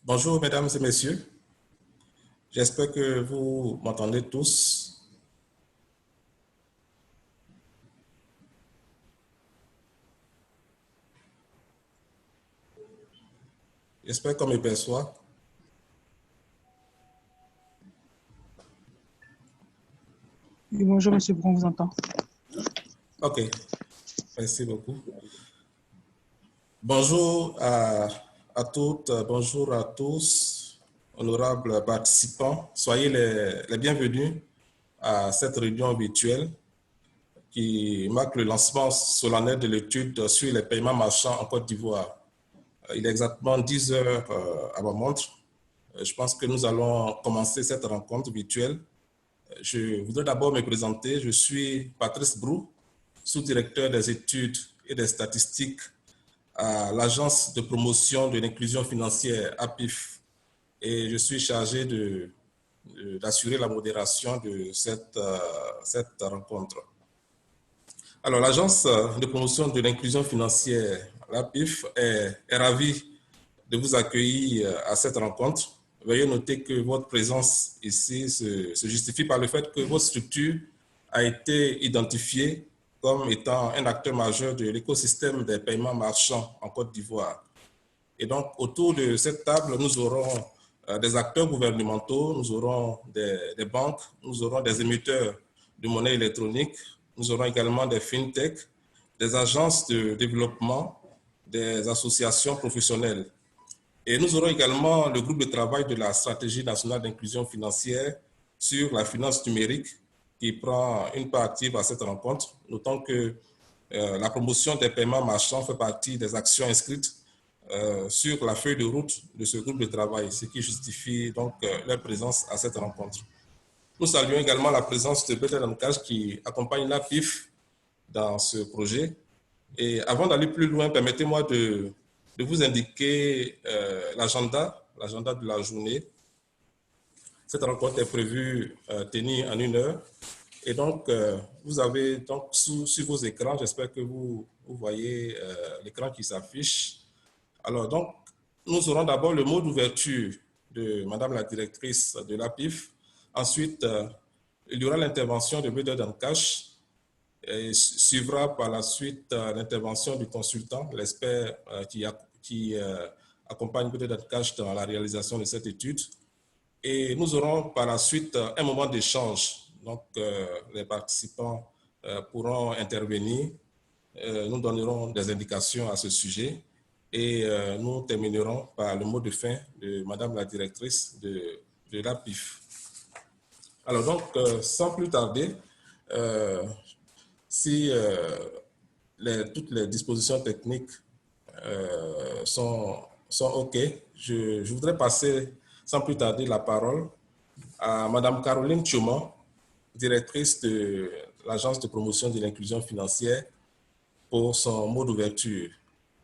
Bonjour, mesdames et messieurs. J'espère que vous m'entendez tous. J'espère qu'on me perçoit. Oui, bonjour, Monsieur Brown, on vous entend. OK, merci beaucoup. Bonjour à toutes, bonjour à tous, honorables participants. Soyez les bienvenus à cette réunion virtuelle qui marque le lancement solennel de l'étude sur les paiements marchands en Côte d'Ivoire. Il est exactement 10 heures à ma montre. Je pense que nous allons commencer cette rencontre virtuelle. Je voudrais d'abord me présenter. Je suis Patrice Brou, sous-directeur des études et des statistiques à l'Agence de promotion de l'inclusion financière APIF et je suis chargé d'assurer la modération de cette rencontre. Alors, l'Agence de promotion de l'inclusion financière, l'APIF, est ravie de vous accueillir à cette rencontre. Veuillez noter que votre présence ici se justifie par le fait que votre structure a été identifiée comme étant un acteur majeur de l'écosystème des paiements marchands en Côte d'Ivoire. Et donc, autour de cette table, nous aurons des acteurs gouvernementaux, nous aurons des banques, nous aurons des émetteurs de monnaie électronique, nous aurons également des fintech, des agences de développement, des associations professionnelles. Et nous aurons également le groupe de travail de la stratégie nationale d'inclusion financière sur la finance numérique qui prend une part active à cette rencontre, notant que la promotion des paiements marchands fait partie des actions inscrites sur la feuille de route de ce groupe de travail, ce qui justifie donc leur présence à cette rencontre. Nous saluons également la présence de Better Cash qui accompagne la PIF dans ce projet. Et avant d'aller plus loin, permettez-moi de vous indiquer l'agenda de la journée. Cette rencontre est prévue tenir en 1 heure. Et donc, vous avez donc sur vos écrans, j'espère que vous voyez l'écran qui s'affiche. Alors, donc, nous aurons d'abord le mot d'ouverture de Madame la directrice de l'APIF. Ensuite, il y aura l'intervention de Better Cash. Et suivra par la suite l'intervention du consultant, l'expert qui accompagne Better Cash dans la réalisation de cette étude. Et nous aurons par la suite un moment d'échange. Donc, les participants pourront intervenir. Nous donnerons des indications à ce sujet. Et nous terminerons par le mot de fin de Madame la directrice de l'APIF. Alors donc, sans plus tarder, si toutes les dispositions techniques sont OK, je voudrais passer sans plus tarder la parole à Madame Caroline Tchouman, directrice de l'Agence de promotion de l'inclusion financière, pour son mot d'ouverture.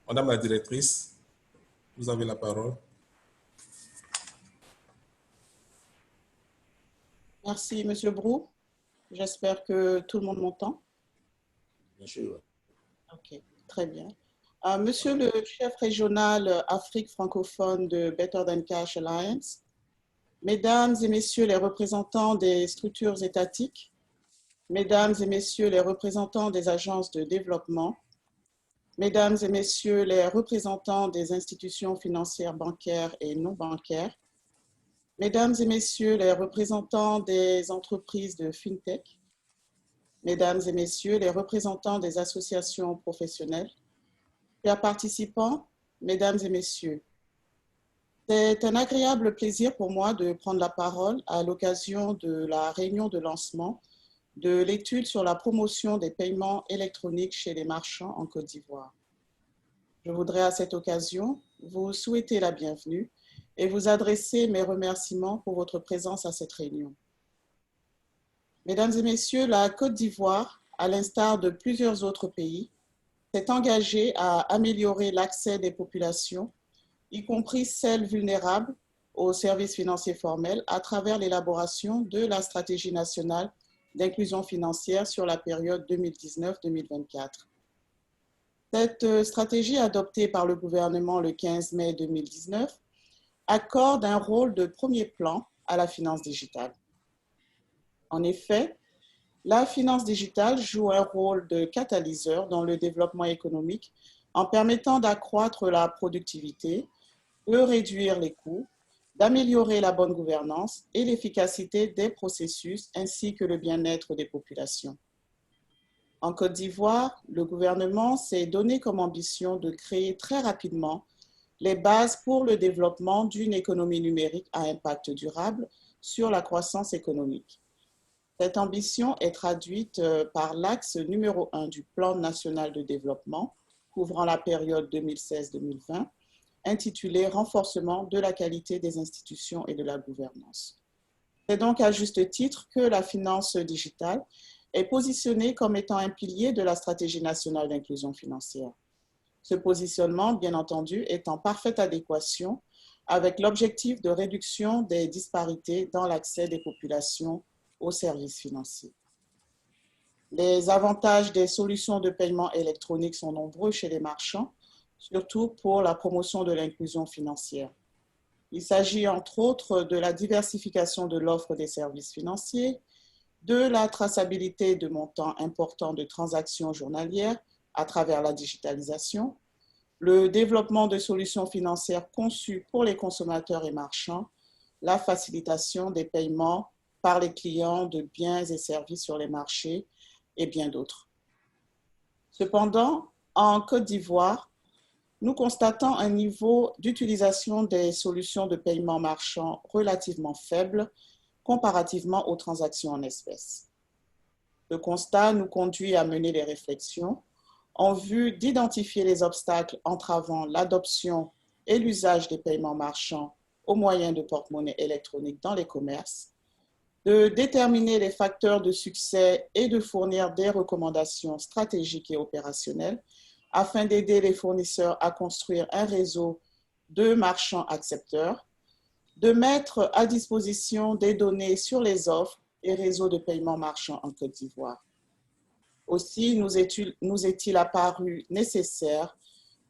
Madame la directrice, vous avez la parole. Merci, Monsieur Brou. J'espère que tout le monde m'entend. Bien sûr. OK, très bien. Monsieur le chef régional Afrique francophone de Better Than Cash Alliance, Mesdames et Messieurs les représentants des structures étatiques, Mesdames et Messieurs les représentants des agences de développement, Mesdames et Messieurs les représentants des institutions financières bancaires et non bancaires, Mesdames et Messieurs les représentants des entreprises de FinTech, Mesdames et Messieurs les représentants des associations professionnelles, chers participants, Mesdames et Messieurs, c'est un agréable plaisir pour moi de prendre la parole à l'occasion de la réunion de lancement de l'étude sur la promotion des paiements électroniques chez les marchands en Côte d'Ivoire. Je voudrais à cette occasion vous souhaiter la bienvenue et vous adresser mes remerciements pour votre présence à cette réunion. Mesdames et Messieurs, la Côte d'Ivoire, à l'instar de plusieurs autres pays, s'est engagée à améliorer l'accès des populations, y compris celles vulnérables, aux services financiers formels à travers l'élaboration de la stratégie nationale d'inclusion financière sur la période 2019-2024. Cette stratégie adoptée par le gouvernement le 15 mai 2019 accorde un rôle de premier plan à la finance digitale. En effet, la finance digitale joue un rôle de catalyseur dans le développement économique en permettant d'accroître la productivité, de réduire les coûts, d'améliorer la bonne gouvernance et l'efficacité des processus ainsi que le bien-être des populations. En Côte d'Ivoire, le gouvernement s'est donné comme ambition de créer très rapidement les bases pour le développement d'une économie numérique à impact durable sur la croissance économique. Cette ambition est traduite par l'axe numéro 1 du Plan national de développement, couvrant la période 2016-2020, intitulé « Renforcement de la qualité des institutions et de la gouvernance ». C'est donc à juste titre que la finance digitale est positionnée comme étant un pilier de la stratégie nationale d'inclusion financière. Ce positionnement, bien entendu, est en parfaite adéquation avec l'objectif de réduction des disparités dans l'accès des populations aux services financiers. Les avantages des solutions de paiement électronique sont nombreux chez les marchands, surtout pour la promotion de l'inclusion financière. Il s'agit entre autres de la diversification de l'offre des services financiers, de la traçabilité de montants importants de transactions journalières à travers la digitalisation, le développement de solutions financières conçues pour les consommateurs et marchands, la facilitation des paiements par les clients de biens et services sur les marchés et bien d'autres. Cependant, en Côte d'Ivoire, nous constatons un niveau d'utilisation des solutions de paiement marchand relativement faible comparativement aux transactions en espèces. Ce constat nous conduit à mener des réflexions en vue d'identifier les obstacles entravant l'adoption et l'usage des paiements marchands au moyen de porte-monnaie électronique dans les commerces, de déterminer les facteurs de succès et de fournir des recommandations stratégiques et opérationnelles afin d'aider les fournisseurs à construire un réseau de marchands accepteurs, de mettre à disposition des données sur les offres et réseaux de paiement marchand en Côte d'Ivoire. Aussi, nous est-il apparu nécessaire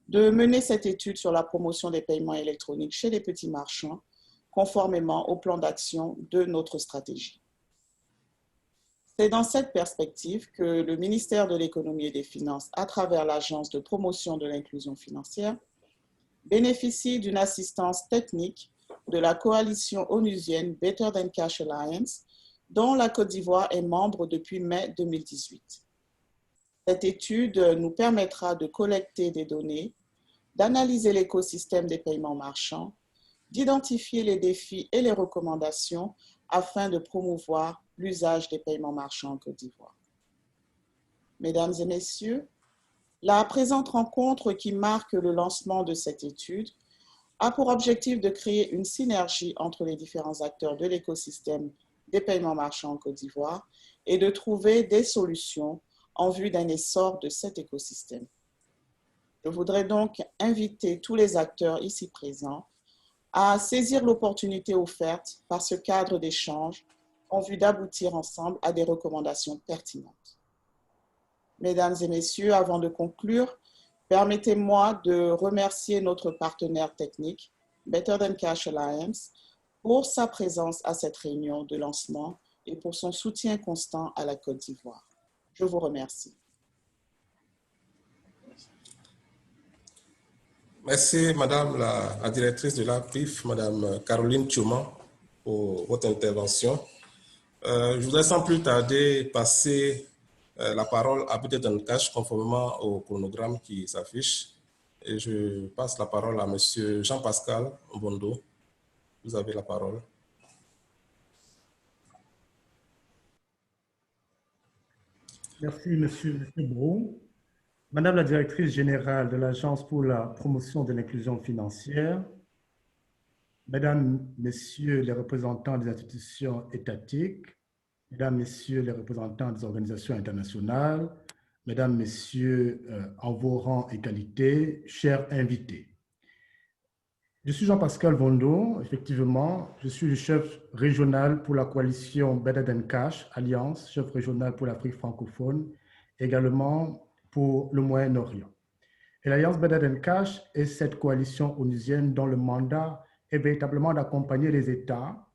de mener cette étude sur la promotion des paiements électroniques chez les petits marchands, conformément au plan d'action de notre stratégie. C'est dans cette perspective que le ministère de l'Économie et des Finances, à travers l'Agence de promotion de l'inclusion financière, bénéficie d'une assistance technique de la coalition onusienne Better Than Cash Alliance, dont la Côte d'Ivoire est membre depuis mai 2018. Cette étude nous permettra de collecter des données, d'analyser l'écosystème des paiements marchands, d'identifier les défis et les recommandations afin de promouvoir l'usage des paiements marchands en Côte d'Ivoire. Mesdames et messieurs, la présente rencontre qui marque le lancement de cette étude a pour objectif de créer une synergie entre les différents acteurs de l'écosystème des paiements marchands en Côte d'Ivoire et de trouver des solutions en vue d'un essor de cet écosystème. Je voudrais donc inviter tous les acteurs ici présents à saisir l'opportunité offerte par ce cadre d'échange en vue d'aboutir ensemble à des recommandations pertinentes. Mesdames et messieurs, avant de conclure, permettez-moi de remercier notre partenaire technique, Better Than Cash Alliance, pour sa présence à cette réunion de lancement et pour son soutien constant à la Côte d'Ivoire. Je vous remercie. Merci, Madame la directrice de l'APIF, Madame Caroline Tchouman, pour votre intervention. Je voudrais sans plus tarder passer la parole à Better Than Cash conformément au chronogramme qui s'affiche. Et je passe la parole à Monsieur Jean-Pascal Mbondo. Vous avez la parole. Merci, Monsieur Brou. Madame la directrice générale de l'Agence pour la promotion de l'inclusion financière, Mesdames, Messieurs les représentants des institutions étatiques, Mesdames, Messieurs les représentants des organisations internationales, Mesdames, Messieurs, en vos rangs et qualités, chers invités. Je suis Jean-Pascal Vondo, effectivement, je suis le chef régional pour la coalition Better Than Cash Alliance, chef régional pour l'Afrique francophone, également pour le Moyen-Orient. Et l'Alliance Better Than Cash est cette coalition onusienne dont le mandat est véritablement d'accompagner les États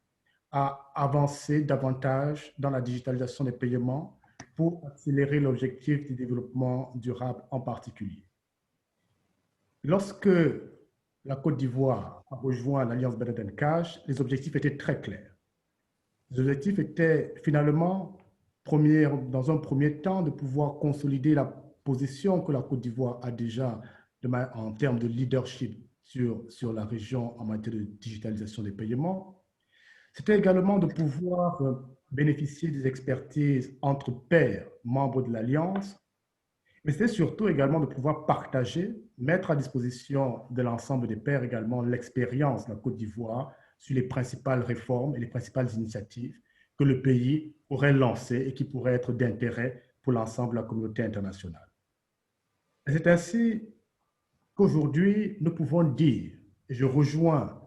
à avancer davantage dans la digitalisation des paiements pour accélérer l'objectif du développement durable en particulier. Lorsque la Côte d'Ivoire a rejoint l'Alliance Better Than Cash, les objectifs étaient très clairs. Les objectifs étaient finalement, dans un premier temps, de pouvoir consolider la position que la Côte d'Ivoire a déjà en termes de leadership sur la région en matière de digitalisation des paiements. C'était également de pouvoir bénéficier des expertises entre pairs, membres de l'Alliance, mais c'était surtout également de pouvoir partager, mettre à disposition de l'ensemble des pairs également l'expérience de la Côte d'Ivoire sur les principales réformes et les principales initiatives que le pays pourrait lancer et qui pourraient être d'intérêt pour l'ensemble de la communauté internationale. Et c'est ainsi qu'aujourd'hui, nous pouvons dire, et je rejoins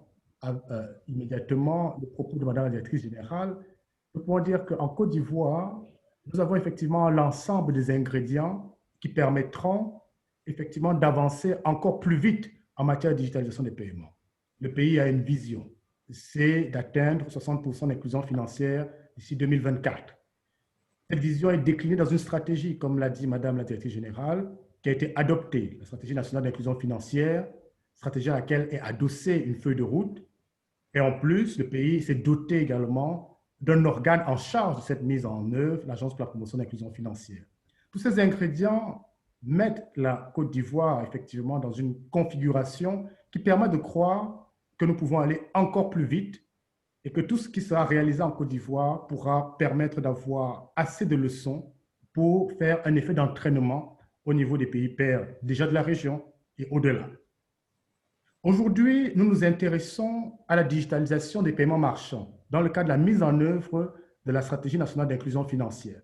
immédiatement le propos de Madame la directrice générale, nous pouvons dire qu'en Côte d'Ivoire, nous avons effectivement l'ensemble des ingrédients qui permettront effectivement d'avancer encore plus vite en matière de digitalisation des paiements. Le pays a une vision, c'est d'atteindre 60% d'inclusion financière d'ici 2024. Cette vision est déclinée dans une stratégie, comme l'a dit Madame la directrice générale, qui a été adoptée, la stratégie nationale d'inclusion financière, stratégie à laquelle est adossée une feuille de route. Et en plus, le pays s'est doté également d'un organe en charge de cette mise en œuvre, l'Agence pour la promotion de l'inclusion financière. Tous ces ingrédients mettent la Côte d'Ivoire effectivement dans une configuration qui permet de croire que nous pouvons aller encore plus vite et que tout ce qui sera réalisé en Côte d'Ivoire pourra permettre d'avoir assez de leçons pour faire un effet d'entraînement au niveau des pays pairs, déjà de la région et au-delà. Aujourd'hui, nous nous intéressons à la digitalisation des paiements marchands dans le cadre de la mise en œuvre de la stratégie nationale d'inclusion financière.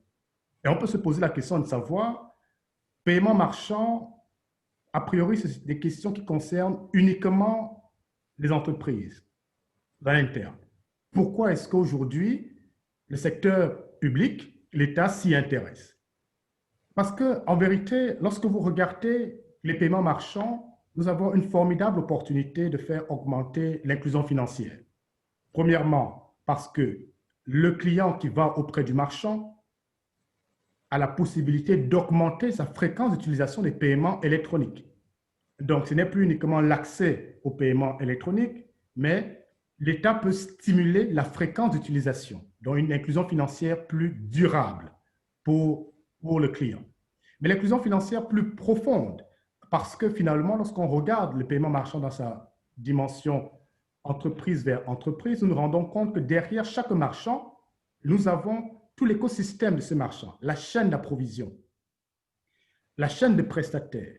Et on peut se poser la question de savoir, paiements marchands, a priori, c'est des questions qui concernent uniquement les entreprises dans l'interne. Pourquoi est-ce qu'aujourd'hui, le secteur public, l'État s'y intéresse? Parce qu'en vérité, lorsque vous regardez les paiements marchands, nous avons une formidable opportunité de faire augmenter l'inclusion financière. Premièrement, parce que le client qui va auprès du marchand a la possibilité d'augmenter sa fréquence d'utilisation des paiements électroniques. Donc, ce n'est plus uniquement l'accès aux paiements électroniques, mais l'État peut stimuler la fréquence d'utilisation, donc une inclusion financière plus durable pour le client. Mais l'inclusion financière plus profonde, parce que finalement, lorsqu'on regarde le paiement marchand dans sa dimension entreprise vers entreprise, nous nous rendons compte que derrière chaque marchand, nous avons tout l'écosystème de ce marchand, la chaîne d'approvision, la chaîne de prestataires.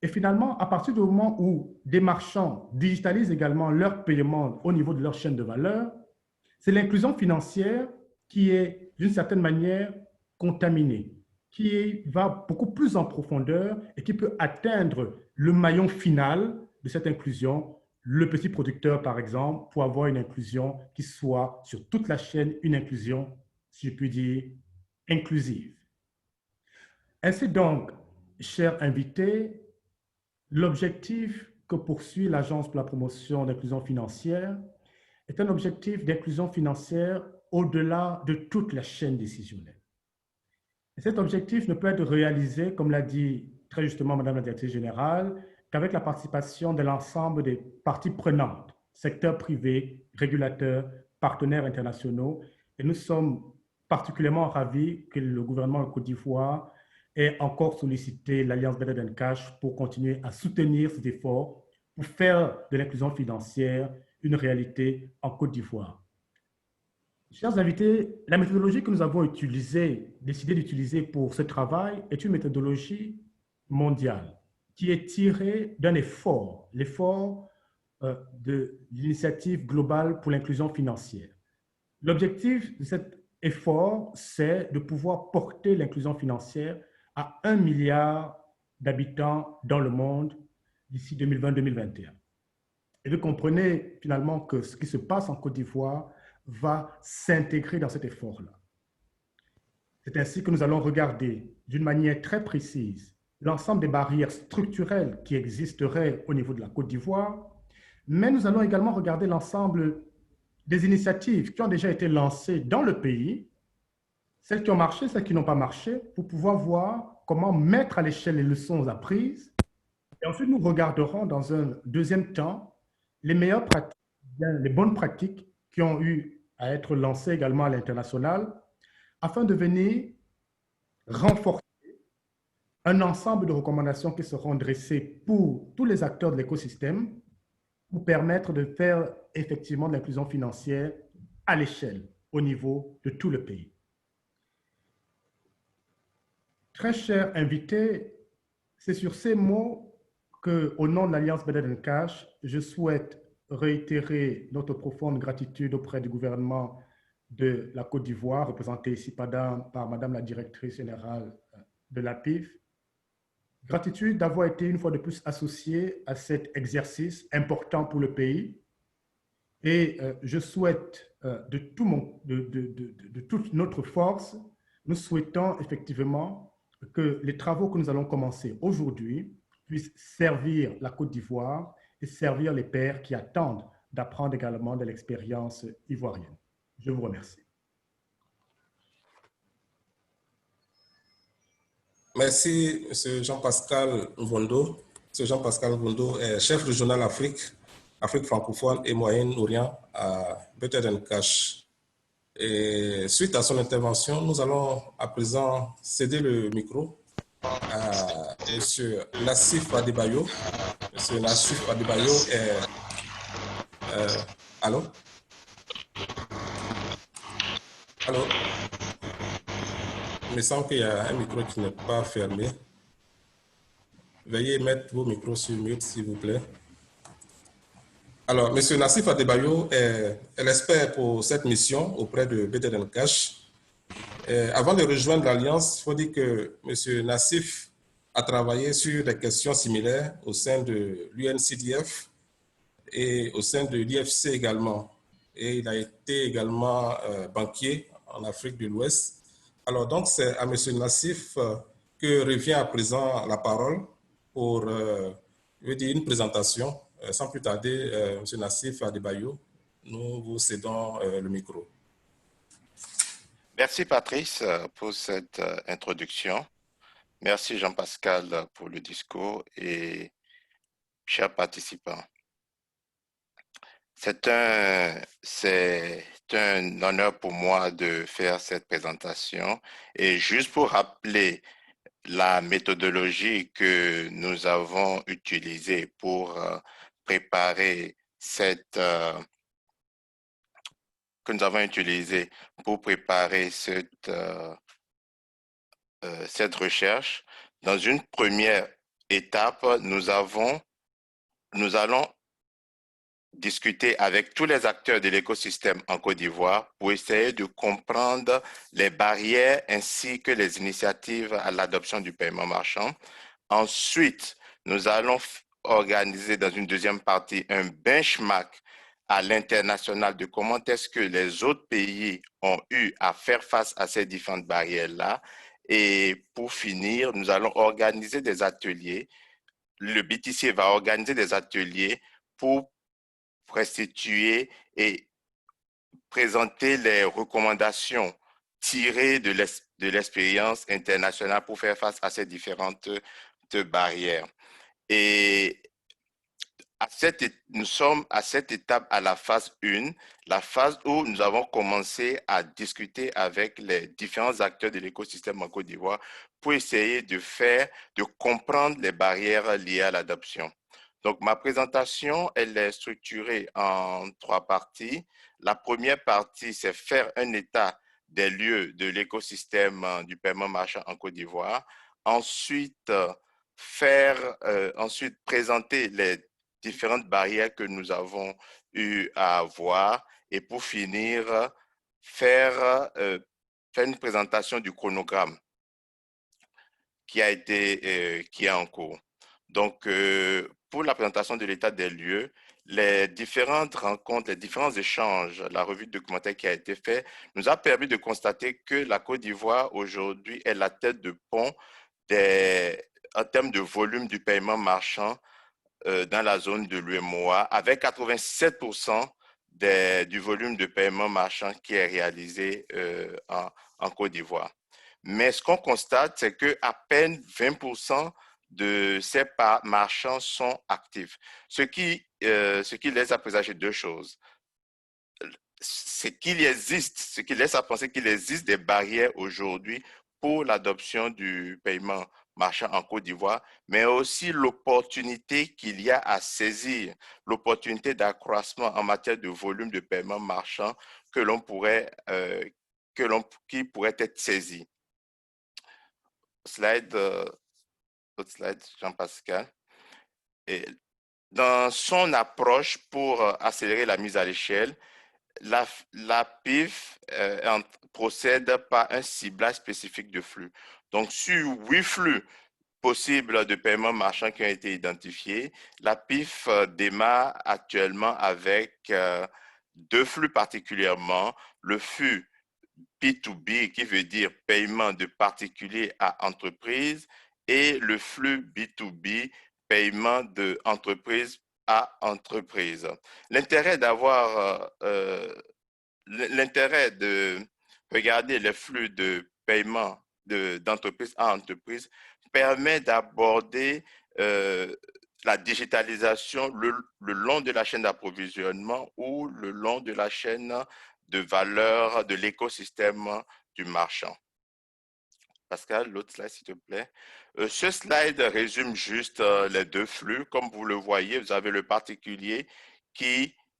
Et finalement, à partir du moment où des marchands digitalisent également leur paiement au niveau de leur chaîne de valeur, c'est l'inclusion financière qui est d'une certaine manière contaminée, qui va beaucoup plus en profondeur et qui peut atteindre le maillon final de cette inclusion, le petit producteur par exemple, pour avoir une inclusion qui soit sur toute la chaîne, une inclusion, si je puis dire, inclusive. Ainsi donc, chers invités, l'objectif que poursuit l'Agence pour la promotion de l'inclusion financière est un objectif d'inclusion financière au-delà de toute la chaîne décisionnelle. Et cet objectif ne peut être réalisé, comme l'a dit très justement Madame la Directrice Générale, qu'avec la participation de l'ensemble des parties prenantes, secteur privé, régulateurs, partenaires internationaux. Et nous sommes particulièrement ravis que le gouvernement de Côte d'Ivoire ait encore sollicité l'Alliance Better Than Cash pour continuer à soutenir cet effort pour faire de l'inclusion financière une réalité en Côte d'Ivoire. Chers invités, la méthodologie que nous avons décidé d'utiliser pour ce travail est une méthodologie mondiale qui est tirée d'un effort, l'effort de l'initiative globale pour l'inclusion financière. L'objectif de cet effort, c'est de pouvoir porter l'inclusion financière à 1 milliard d'habitants dans le monde d'ici 2020-2021. Et vous comprenez finalement que ce qui se passe en Côte d'Ivoire va s'intégrer dans cet effort-là. C'est ainsi que nous allons regarder d'une manière très précise l'ensemble des barrières structurelles qui existeraient au niveau de la Côte d'Ivoire, mais nous allons également regarder l'ensemble des initiatives qui ont déjà été lancées dans le pays, celles qui ont marché, celles qui n'ont pas marché, pour pouvoir voir comment mettre à l'échelle les leçons apprises. Et ensuite, nous regarderons dans un deuxième temps les meilleures pratiques, les bonnes pratiques qui ont eu à être lancées également à l'international, afin de venir renforcer un ensemble de recommandations qui seront dressées pour tous les acteurs de l'écosystème pour permettre de faire effectivement de l'inclusion financière à l'échelle, au niveau de tout le pays. Très chers invités, c'est sur ces mots qu'au nom de l'Alliance Better Than Cash, je souhaite réitérer notre profonde gratitude auprès du gouvernement de la Côte d'Ivoire, représenté ici par Madame la directrice générale de l'APIF. Gratitude d'avoir été une fois de plus associé à cet exercice important pour le pays. Et je souhaite de toute notre force, nous souhaitons effectivement que les travaux que nous allons commencer aujourd'hui puissent servir la Côte d'Ivoire et servir les pairs qui attendent d'apprendre également de l'expérience ivoirienne. Je vous remercie. Merci, M. Jean-Pascal Vondo. M. Jean-Pascal Vondo est chef régional Afrique francophone et Moyen-Orient à Better Than Cash. Et suite à son intervention, nous allons à présent céder le micro à M. Nassif Adebayo. M. Nassif Adebayo est... allô? Allô? Il me semble qu'il y a un micro qui n'est pas fermé. Veuillez mettre vos micros sur mute, s'il vous plaît. Alors, M. Nassif Adebayo est l'expert pour cette mission auprès de Better Than Cash. Avant de rejoindre l'Alliance, il faut dire que M. Nassif a travaillé sur des questions similaires au sein de l'UNCDF et au sein de l'IFC également. Et il a été également banquier en Afrique de l'Ouest. Alors, donc, c'est à M. Nassif que revient à présent la parole pour dire une présentation. Sans plus tarder, M. Nassif Adebayo, nous vous cédons le micro. Merci Patrice pour cette introduction. Merci Jean-Pascal pour le discours et chers participants. C'est un honneur pour moi de faire cette présentation et juste pour rappeler la méthodologie que nous avons utilisée pour préparer cette recherche. Dans une première étape, nous allons discuter avec tous les acteurs de l'écosystème en Côte d'Ivoire pour essayer de comprendre les barrières ainsi que les initiatives à l'adoption du paiement marchand. Ensuite, nous allons organiser dans une deuxième partie un benchmark à l'international de comment est-ce que les autres pays ont eu à faire face à ces différentes barrières-là. Et pour finir, nous allons organiser des ateliers. Le BTC va organiser des ateliers pour restituer et présenter les recommandations tirées de l'expérience internationale pour faire face à ces différentes barrières. Et nous sommes à cette étape, à la phase 1, la phase où nous avons commencé à discuter avec les différents acteurs de l'écosystème en Côte d'Ivoire pour essayer de comprendre les barrières liées à l'adoption. Donc, ma présentation, elle est structurée en 3 parties. La première partie, c'est faire un état des lieux de l'écosystème du paiement marchand en Côte d'Ivoire. Ensuite, présenter les différentes barrières que nous avons eu à voir. Et pour finir, faire une présentation du chronogramme qui est en cours. Donc, pour la présentation de l'état des lieux, les différentes rencontres, les différents échanges, la revue de documentaire qui a été faite nous a permis de constater que la Côte d'Ivoire aujourd'hui est la tête de pont en termes de volume du paiement marchand dans la zone de l'UEMOA, avec 87% du volume de paiement marchand qui est réalisé en Côte d'Ivoire. Mais ce qu'on constate, c'est qu'à peine 20% de ces marchands sont actifs, ce qui laisse à présager deux choses. Ce qui laisse à penser qu'il existe des barrières aujourd'hui pour l'adoption du paiement marchand en Côte d'Ivoire, mais aussi l'opportunité qu'il y a à saisir, l'opportunité d'accroissement en matière de volume de paiement marchand qui pourrait être saisi. Autre slide, Jean-Pascal. Dans son approche pour accélérer la mise à l'échelle, la PIF procède par un ciblage spécifique de flux. Donc, sur 8 flux possibles de paiement marchand qui ont été identifiés, la PIF démarre actuellement avec 2 flux particulièrement, le flux B2B, qui veut dire paiement de particulier à entreprise, et le flux B2B, paiement de entreprise à entreprise. L'intérêt de regarder les flux de paiement d'entreprise à entreprise permet d'aborder la digitalisation le long de la chaîne d'approvisionnement ou le long de la chaîne de valeur de l'écosystème du marchand. Pascal, l'autre slide, s'il te plaît. Ce slide résume juste les 2 flux. Comme vous le voyez, vous avez le particulier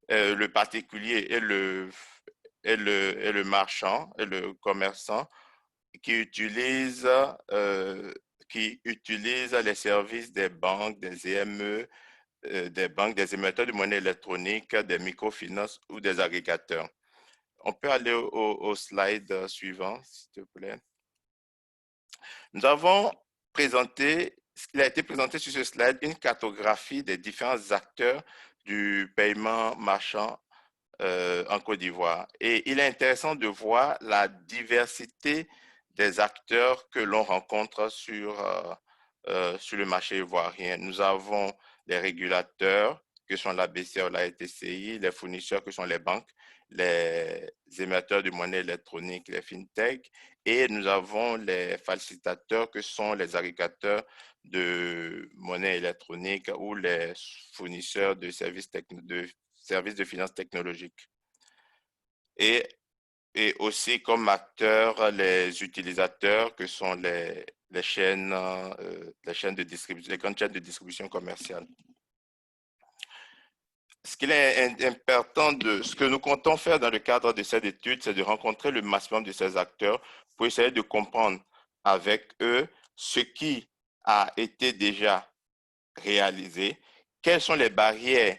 le particulier et le marchand et le commerçant qui utilise les services des banques, des EME, des émetteurs de monnaie électronique, des microfinances ou des agrégateurs. On peut aller au slide suivant, s'il te plaît. Nous avons présenté, il a été présenté sur ce slide, une cartographie des différents acteurs du paiement marchand en Côte d'Ivoire. Et il est intéressant de voir la diversité des acteurs que l'on rencontre sur le marché ivoirien. Nous avons les régulateurs, que sont la BCE, la RTCI, les fournisseurs, que sont les banques, les émetteurs de monnaie électronique, les fintech, et nous avons les facilitateurs, que sont les agrégateurs de monnaie électronique ou les fournisseurs de services de finances technologiques. Et aussi comme acteurs, les utilisateurs, que sont les chaînes de distribution, les grandes chaînes de distribution commerciale. Ce qu'il est important ce que nous comptons faire dans le cadre de cette étude, c'est de rencontrer le maximum de ces acteurs pour essayer de comprendre avec eux ce qui a été déjà réalisé, quelles sont les barrières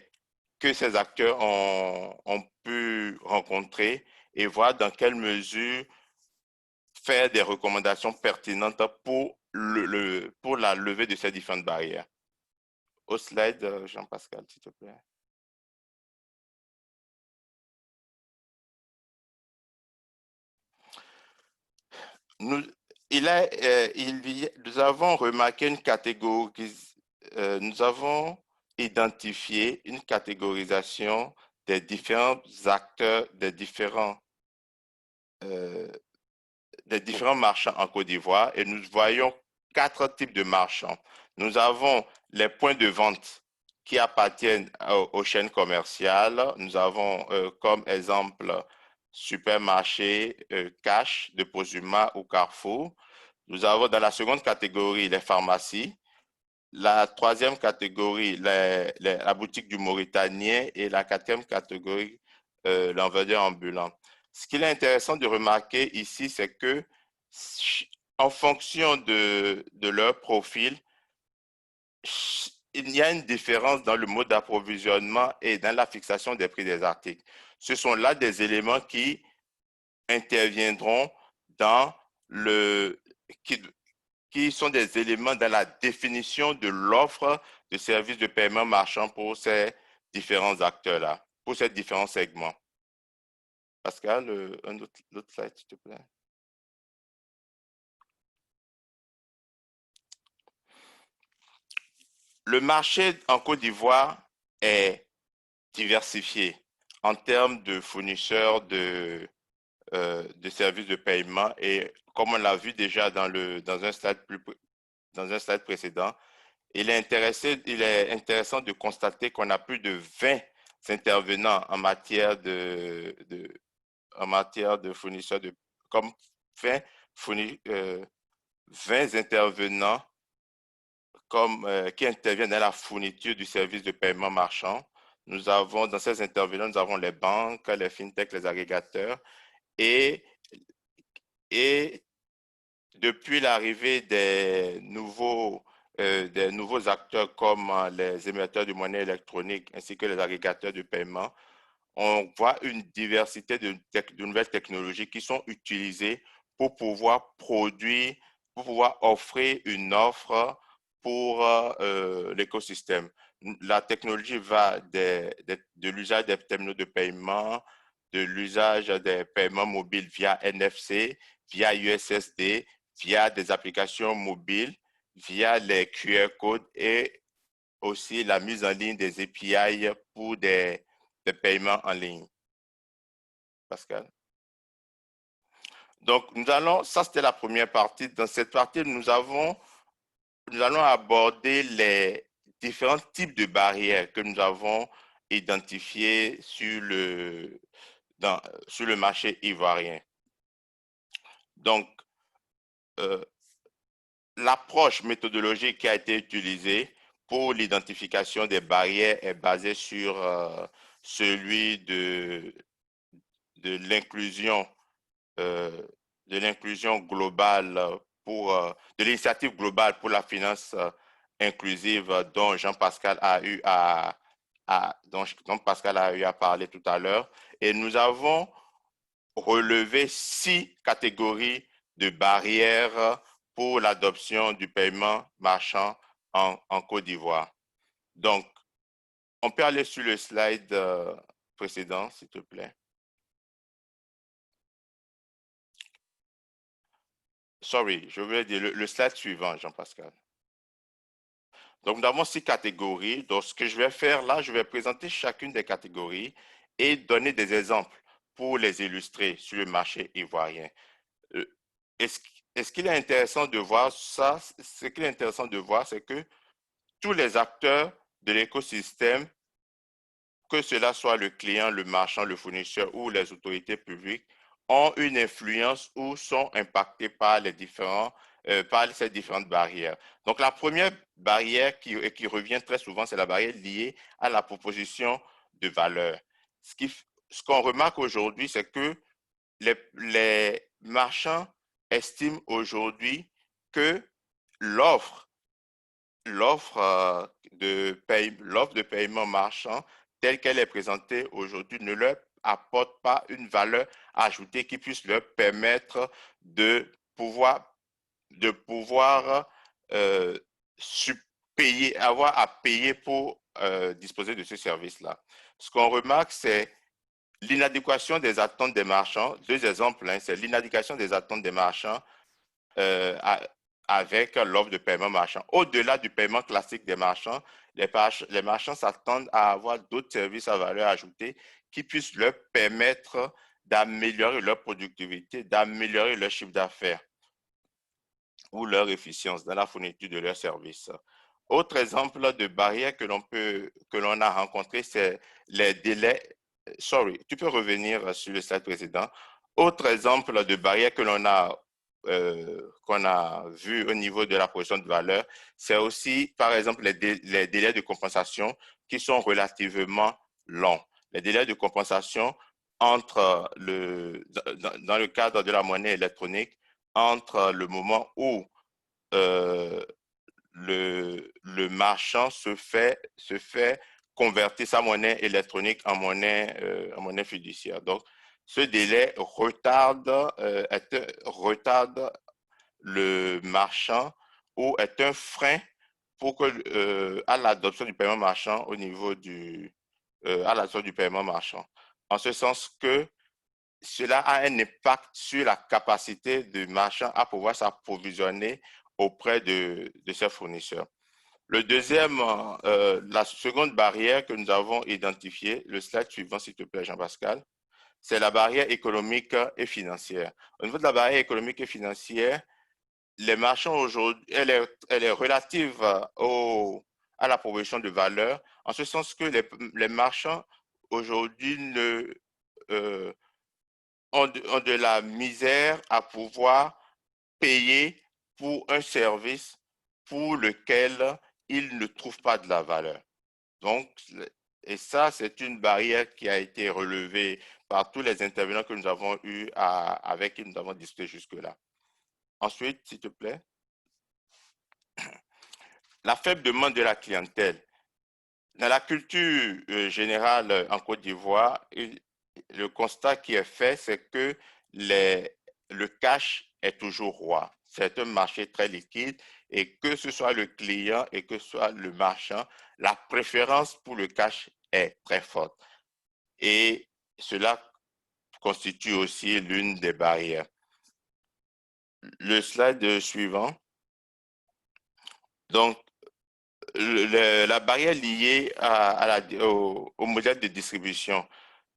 que ces acteurs ont pu rencontrer et voir dans quelle mesure faire des recommandations pertinentes pour la levée de ces différentes barrières. Au slide, Jean-Pascal, s'il te plaît. Nous avons remarqué une catégorie, nous avons identifié une catégorisation des différents acteurs, des différents marchands en Côte d'Ivoire, et nous voyons 4 types de marchands. Nous avons les points de vente qui appartiennent aux chaînes commerciales. Nous avons comme exemple supermarché, Cash de Posuma ou Carrefour. Nous avons dans la seconde catégorie les pharmacies. La troisième catégorie, la boutique du Mauritanien, et la 4e catégorie, l'envendeur ambulant. Ce qu'il est intéressant de remarquer ici, c'est que en fonction de leur profil, il y a une différence dans le mode d'approvisionnement et dans la fixation des prix des articles. Ce sont là des éléments qui interviendront qui sont des éléments dans la définition de l'offre de services de paiement marchand pour ces différents acteurs-là, pour ces différents segments. Pascal, l'autre slide, s'il te plaît. Le marché en Côte d'Ivoire est diversifié en termes de fournisseurs de services de paiement et comme on l'a vu déjà dans un stade précédent, il est intéressant de constater qu'on a plus de 20 intervenants en matière de fournisseurs de comme 20 intervenants qui interviennent dans la fourniture du service de paiement marchand. Dans ces intervenants, nous avons les banques, les fintechs, les agrégateurs et depuis l'arrivée des nouveaux acteurs comme les émetteurs de monnaie électronique ainsi que les agrégateurs de paiement, on voit une diversité de nouvelles technologies qui sont utilisées pour pouvoir produire, pour pouvoir offrir une offre pour l'écosystème. La technologie va de l'usage des terminaux de paiement, de l'usage des paiements mobiles via NFC, via USSD, via des applications mobiles, via les QR codes et aussi la mise en ligne des API pour des paiements en ligne. Pascal. Donc, ça c'était la première partie. Dans cette partie, nous allons aborder les différents types de barrières que nous avons identifiées sur le marché ivoirien. Donc, l'approche méthodologique qui a été utilisée pour l'identification des barrières est basée sur celui de l'inclusion globale de l'initiative globale pour la finance inclusive dont Jean-Pascal a eu à parler tout à l'heure. Et nous avons relevé 6 catégories de barrières pour l'adoption du paiement marchand en Côte d'Ivoire. Donc, on peut aller sur le slide précédent, s'il te plaît. Sorry, je voulais dire le slide suivant, Jean-Pascal. Donc, nous avons 6 catégories. Donc, ce que je vais faire là, je vais présenter chacune des catégories et donner des exemples pour les illustrer sur le marché ivoirien. Est-ce qu'il est intéressant de voir ça? Ce qu'il est intéressant de voir, c'est que tous les acteurs de l'écosystème, que cela soit le client, le marchand, le fournisseur ou les autorités publiques, ont une influence ou sont impactés par par ces différentes barrières. Donc, la première barrière qui revient très souvent, c'est la barrière liée à la proposition de valeur. Ce qu'on remarque aujourd'hui, c'est que les marchands estiment aujourd'hui que l'offre de paiement marchand telle qu'elle est présentée aujourd'hui ne leur apporte pas une valeur ajoutée qui puisse leur permettre de pouvoir avoir à payer pour disposer de ce service-là. Ce qu'on remarque, c'est l'inadéquation des attentes des marchands. 2 exemples, c'est l'inadéquation des attentes des marchands avec l'offre de paiement marchand. Au-delà du paiement classique des marchands, les marchands s'attendent à avoir d'autres services à valeur ajoutée qui puissent leur permettre d'améliorer leur productivité, d'améliorer leur chiffre d'affaires ou leur efficience dans la fourniture de leurs services. Autre exemple de barrière que l'on a rencontré, c'est les délais. Sorry, tu peux revenir sur le slide précédent. Autre exemple de barrière que l'on a vu au niveau de la proposition de valeur, c'est aussi, par exemple, les délais de compensation qui sont relativement longs. Les délais de compensation dans le cadre de la monnaie électronique, entre le moment où le marchand se fait convertir sa monnaie électronique en monnaie fiduciaire. Donc, ce délai retarde le marchand ou est un frein à l'adoption du paiement marchand au niveau à l'adoption du paiement marchand. En ce sens que cela a un impact sur la capacité du marchand à pouvoir s'approvisionner auprès de ses fournisseurs. La seconde barrière que nous avons identifiée, le slide suivant, s'il te plaît, Jean-Pascal, c'est la barrière économique et financière. Au niveau de la barrière économique et financière, les marchands aujourd'hui, elle est relative à la proposition de valeur, en ce sens que les marchands aujourd'hui ont de la misère à pouvoir payer pour un service pour lequel ils ne trouvent pas de la valeur. Donc, et ça, c'est une barrière qui a été relevée par tous les intervenants que nous avons eus avec qui nous avons discuté jusque-là. Ensuite, s'il te plaît. La faible demande de la clientèle. Dans la culture générale en Côte d'Ivoire, le constat qui est fait, c'est que le cash est toujours roi. C'est un marché très liquide et que ce soit le client et que ce soit le marchand, la préférence pour le cash est très forte. Et cela constitue aussi l'une des barrières. Le slide suivant. Donc, la barrière liée au modèle de distribution.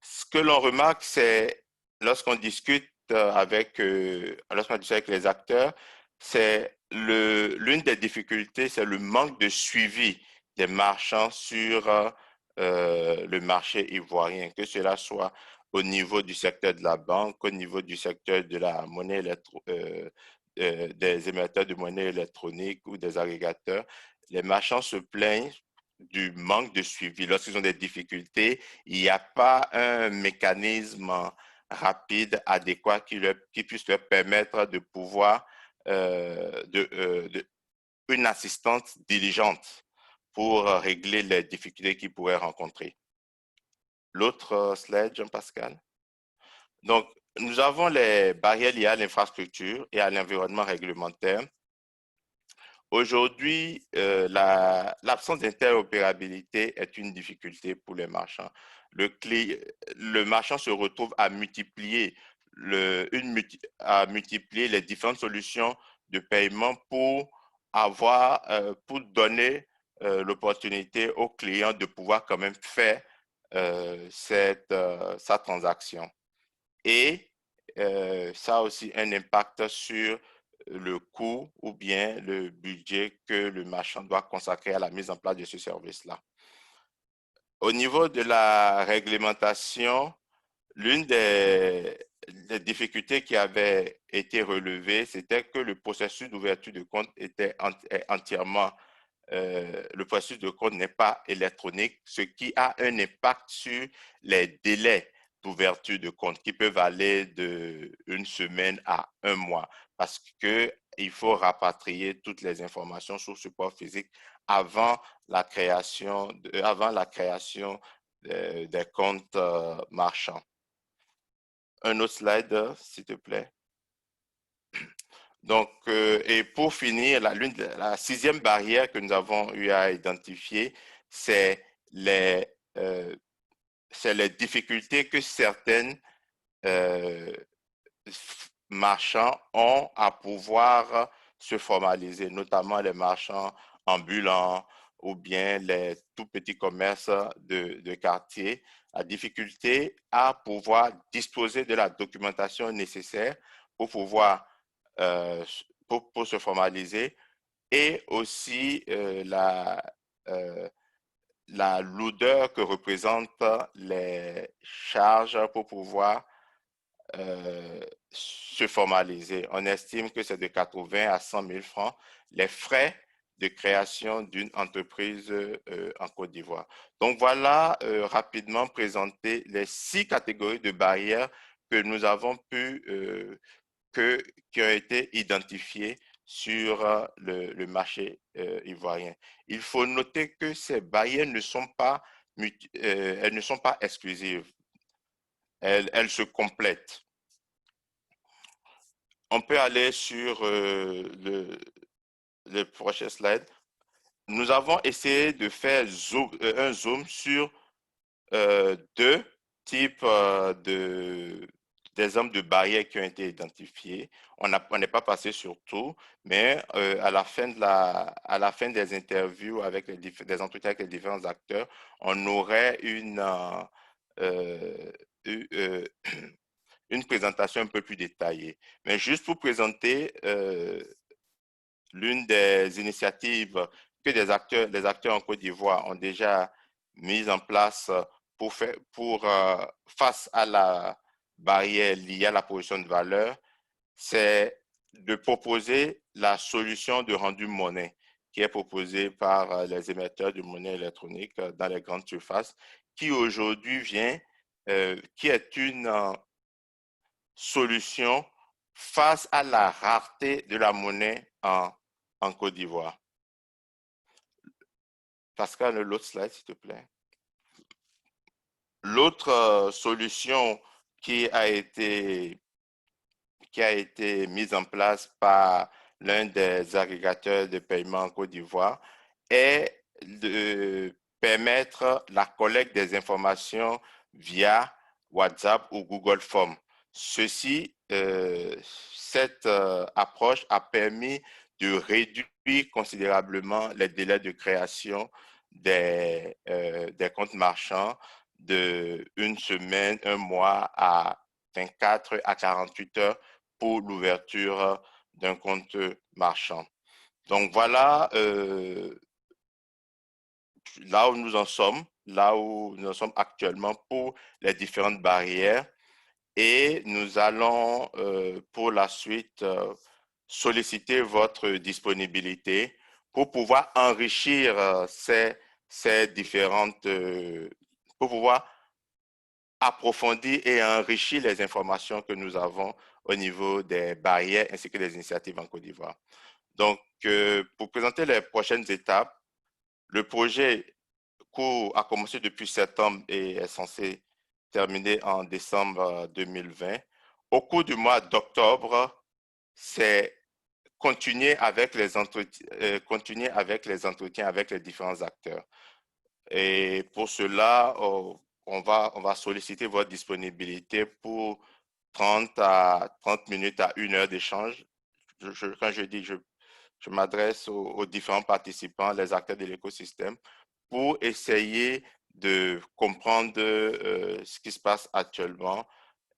Ce que l'on remarque, c'est lorsqu'on discute avec les acteurs, c'est l'une des difficultés, c'est le manque de suivi des marchands sur le marché ivoirien, que cela soit au niveau du secteur de la banque, au niveau du secteur de la monnaie des émetteurs de monnaie électronique ou des agrégateurs. Les marchands se plaignent du manque de suivi. Lorsqu'ils ont des difficultés, il n'y a pas un mécanisme rapide, adéquat qui puisse leur permettre de pouvoir une assistance diligente pour régler les difficultés qu'ils pourraient rencontrer. L'autre slide, Jean-Pascal. Donc, nous avons les barrières liées à l'infrastructure et à l'environnement réglementaire. Aujourd'hui, l'absence d'interopérabilité est une difficulté pour les marchands. Le marchand se retrouve à multiplier les différentes solutions de paiement pour donner l'opportunité au client de pouvoir quand même faire sa transaction. Et ça a aussi un impact sur le coût ou bien le budget que le marchand doit consacrer à la mise en place de ce service-là. Au niveau de la réglementation, l'une des difficultés qui avait été relevée, c'était que le processus d'ouverture de compte était entièrement, le processus de compte n'est pas électronique, ce qui a un impact sur les délais d'ouverture de compte qui peuvent aller d'une semaine à un mois parce qu'il faut rapatrier toutes les informations sur support physique avant la création des comptes marchands. Un autre slide, s'il te plaît. Donc, et pour finir, la sixième barrière que nous avons eu à identifier, c'est les difficultés que certaines marchands ont à pouvoir se formaliser, notamment les marchands ambulants ou bien les tout petits commerces de quartier, la difficulté à pouvoir disposer de la documentation nécessaire pour pouvoir pour se formaliser et aussi la lourdeur que représentent les charges pour pouvoir se formaliser. On estime que c'est de 80 à 100 000 francs les frais de création d'une entreprise en Côte d'Ivoire. Donc voilà rapidement présenter les 6 catégories de barrières que nous avons qui ont été identifiées sur le marché ivoirien. Il faut noter que ces barrières ne sont pas exclusives. Elles se complètent. On peut aller sur le prochain slide. Nous avons essayé de faire un zoom sur deux types d'exemples de barrières qui ont été identifiées. On n'est pas passé sur tout, mais à la fin des interviews avec des entretiens avec les différents acteurs, on aurait une présentation un peu plus détaillée. Mais juste pour présenter l'une des initiatives que les acteurs en Côte d'Ivoire ont déjà mises en place face à la barrière liée à la production de valeur, c'est de proposer la solution de rendu monnaie qui est proposée par les émetteurs de monnaie électronique dans les grandes surfaces, qui aujourd'hui qui est une solution face à la rareté de la monnaie en Côte d'Ivoire. Pascal, l'autre slide, s'il te plaît. L'autre solution qui a été mise en place par l'un des agrégateurs de paiement en Côte d'Ivoire est de permettre la collecte des informations via WhatsApp ou Google Forms. Cette approche a permis de réduire considérablement les délais de création des comptes marchands de une semaine, un mois à 24 à 48 heures pour l'ouverture d'un compte marchand. Donc voilà là où nous en sommes actuellement pour les différentes barrières. Et nous allons pour la suite solliciter votre disponibilité pour pouvoir enrichir ces différentes, pour pouvoir approfondir et enrichir les informations que nous avons au niveau des barrières ainsi que des initiatives en Côte d'Ivoire. Donc, pour présenter les prochaines étapes, le projet a commencé depuis septembre et est censé terminer en décembre 2020. Au cours du mois d'octobre, c'est continuer avec les entretiens avec les différents acteurs. Et pour cela, on va solliciter votre disponibilité pour 30 minutes à 1 heure d'échange. Quand je dis, je m'adresse aux différents participants, les acteurs de l'écosystème, pour essayer de comprendre ce qui se passe actuellement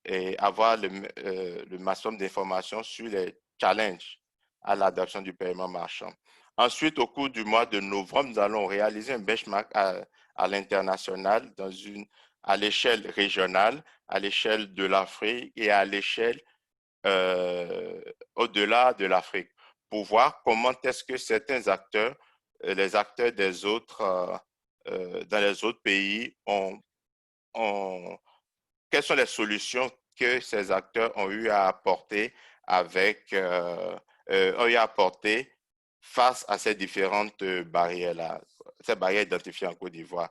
et avoir le maximum d'informations sur les challenges à l'adoption du paiement marchand. Ensuite, au cours du mois de novembre, nous allons réaliser un benchmark à l'international, à l'échelle régionale, à l'échelle de l'Afrique et à l'échelle au-delà de l'Afrique, pour voir comment est-ce que certains acteurs, les acteurs des autres, dans les autres pays, quelles sont les solutions que ces acteurs ont eu à apporter face à ces différentes barrières-là, ces barrières identifiées en Côte d'Ivoire.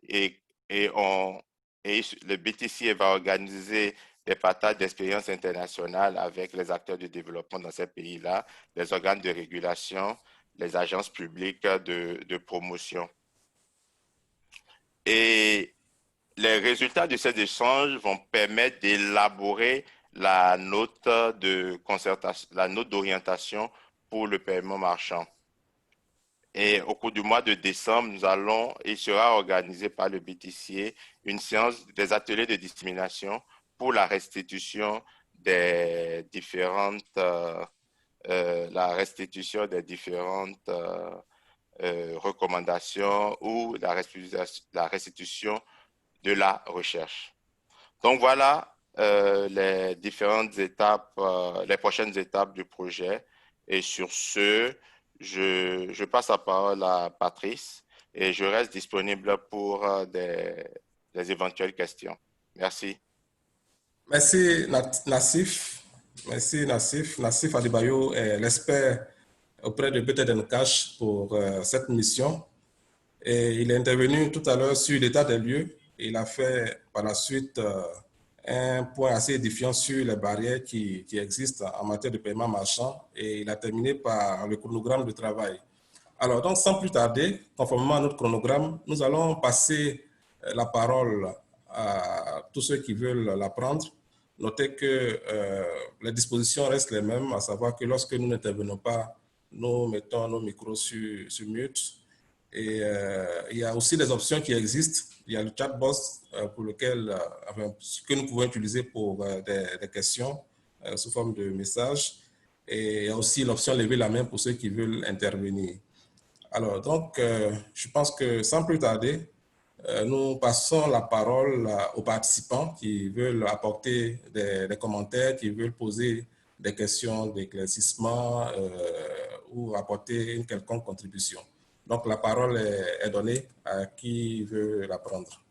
Et le BTC va organiser des partages d'expériences internationales avec les acteurs de développement dans ces pays-là, les organes de régulation, les agences publiques de promotion. Et les résultats de ces échanges vont permettre d'élaborer la note d'orientation pour le paiement marchand. Et au cours du mois de décembre, il sera organisé par le BTC une séance des ateliers de dissémination pour la restitution des différentes recommandations ou la restitution de la recherche. Donc voilà les différentes étapes, les prochaines étapes du projet. Et sur ce, je passe la parole à Patrice et je reste disponible pour des éventuelles questions. Merci. Merci Nassif. Merci Nassif. Nassif Adebayo est l'expert auprès de Better Cash pour cette mission. Et il est intervenu tout à l'heure sur l'état des lieux. Il a fait par la suite un point assez édifiant sur les barrières qui existent en matière de paiement marchand et il a terminé par le chronogramme de travail. Alors, donc, sans plus tarder, conformément à notre chronogramme, nous allons passer la parole à tous ceux qui veulent la prendre. notez que les dispositions restent les mêmes, à savoir que lorsque nous n'intervenons pas, nous mettons nos micros sur mute. Et il y a aussi des options qui existent. Il y a le chatbot pour lequel, que nous pouvons utiliser pour des questions sous forme de messages. Et il y a aussi l'option lever la main pour ceux qui veulent intervenir. Alors, donc, je pense que sans plus tarder, nous passons la parole aux participants qui veulent apporter des commentaires, qui veulent poser des questions d'éclaircissement ou apporter une quelconque contribution. Donc, la parole est donnée à qui veut la prendre.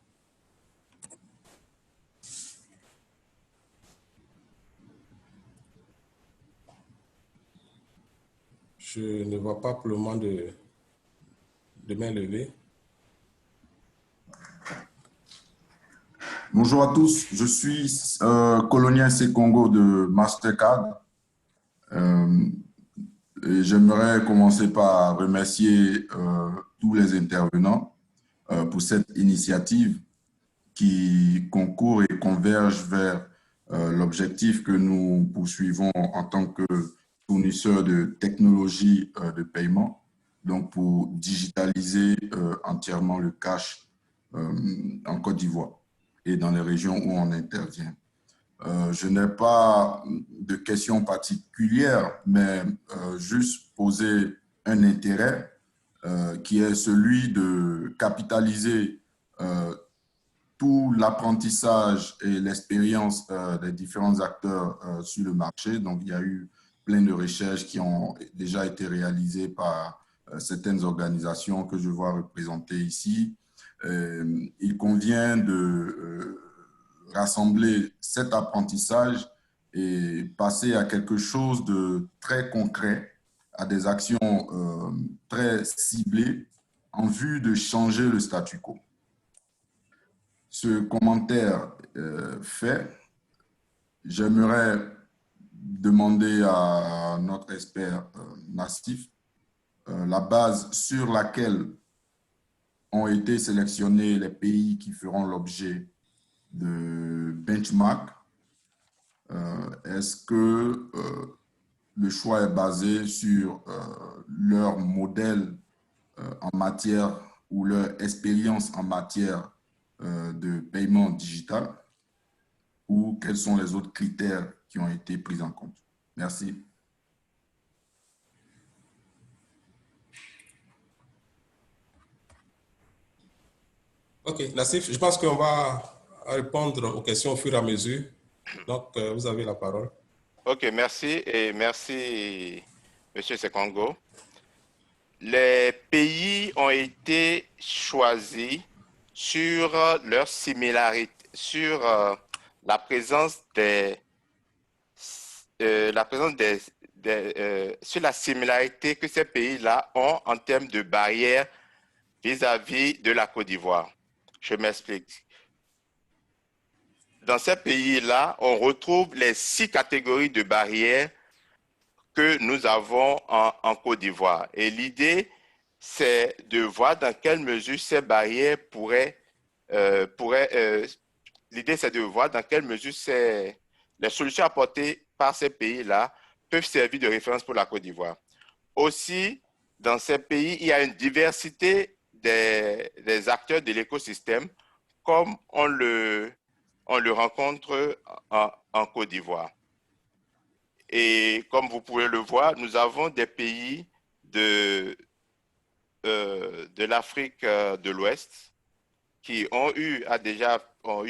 Je ne vois pas pour le moment de main levée. Bonjour à tous, je suis Colonien Sekongo de Mastercard. Et j'aimerais commencer par remercier tous les intervenants pour cette initiative qui concourt et converge vers l'objectif que nous poursuivons en tant que fournisseur de technologies de paiement, donc pour digitaliser entièrement le cash en Côte d'Ivoire et dans les régions où on intervient. Je n'ai pas de questions particulières, mais juste poser un intérêt qui est celui de capitaliser tout l'apprentissage et l'expérience des différents acteurs sur le marché. Donc, il y a eu plein de recherches qui ont déjà été réalisées par certaines organisations que je vois représentées ici. Il convient de rassembler cet apprentissage et passer à quelque chose de très concret, à des actions très ciblées en vue de changer le statu quo. Ce commentaire fait, j'aimerais demander à notre expert Nassif la base sur laquelle ont été sélectionnés les pays qui feront l'objet de benchmark. Est-ce que le choix est basé sur leur modèle en matière ou leur expérience en matière de paiement digital, ou quels sont les autres critères qui ont été pris en compte? Merci. OK, Nassif, je pense qu'on va répondre aux questions au fur et à mesure. Donc, vous avez la parole. OK, merci et merci, M. Sekongo. Les pays ont été choisis sur leur similarité, sur la présence sur la similarité que ces pays-là ont en termes de barrières vis-à-vis de la Côte d'Ivoire. Je m'explique. Dans ces pays-là, on retrouve les 6 catégories de barrières que nous avons en Côte d'Ivoire. Et l'idée, c'est de voir dans quelle mesure ces barrières l'idée, c'est de voir dans quelle mesure les solutions apportées par ces pays-là peuvent servir de référence pour la Côte d'Ivoire. Aussi, dans ces pays, il y a une diversité des acteurs de l'écosystème, comme on le rencontre en Côte d'Ivoire. Et comme vous pouvez le voir, nous avons des pays de l'Afrique de l'Ouest qui ont eu où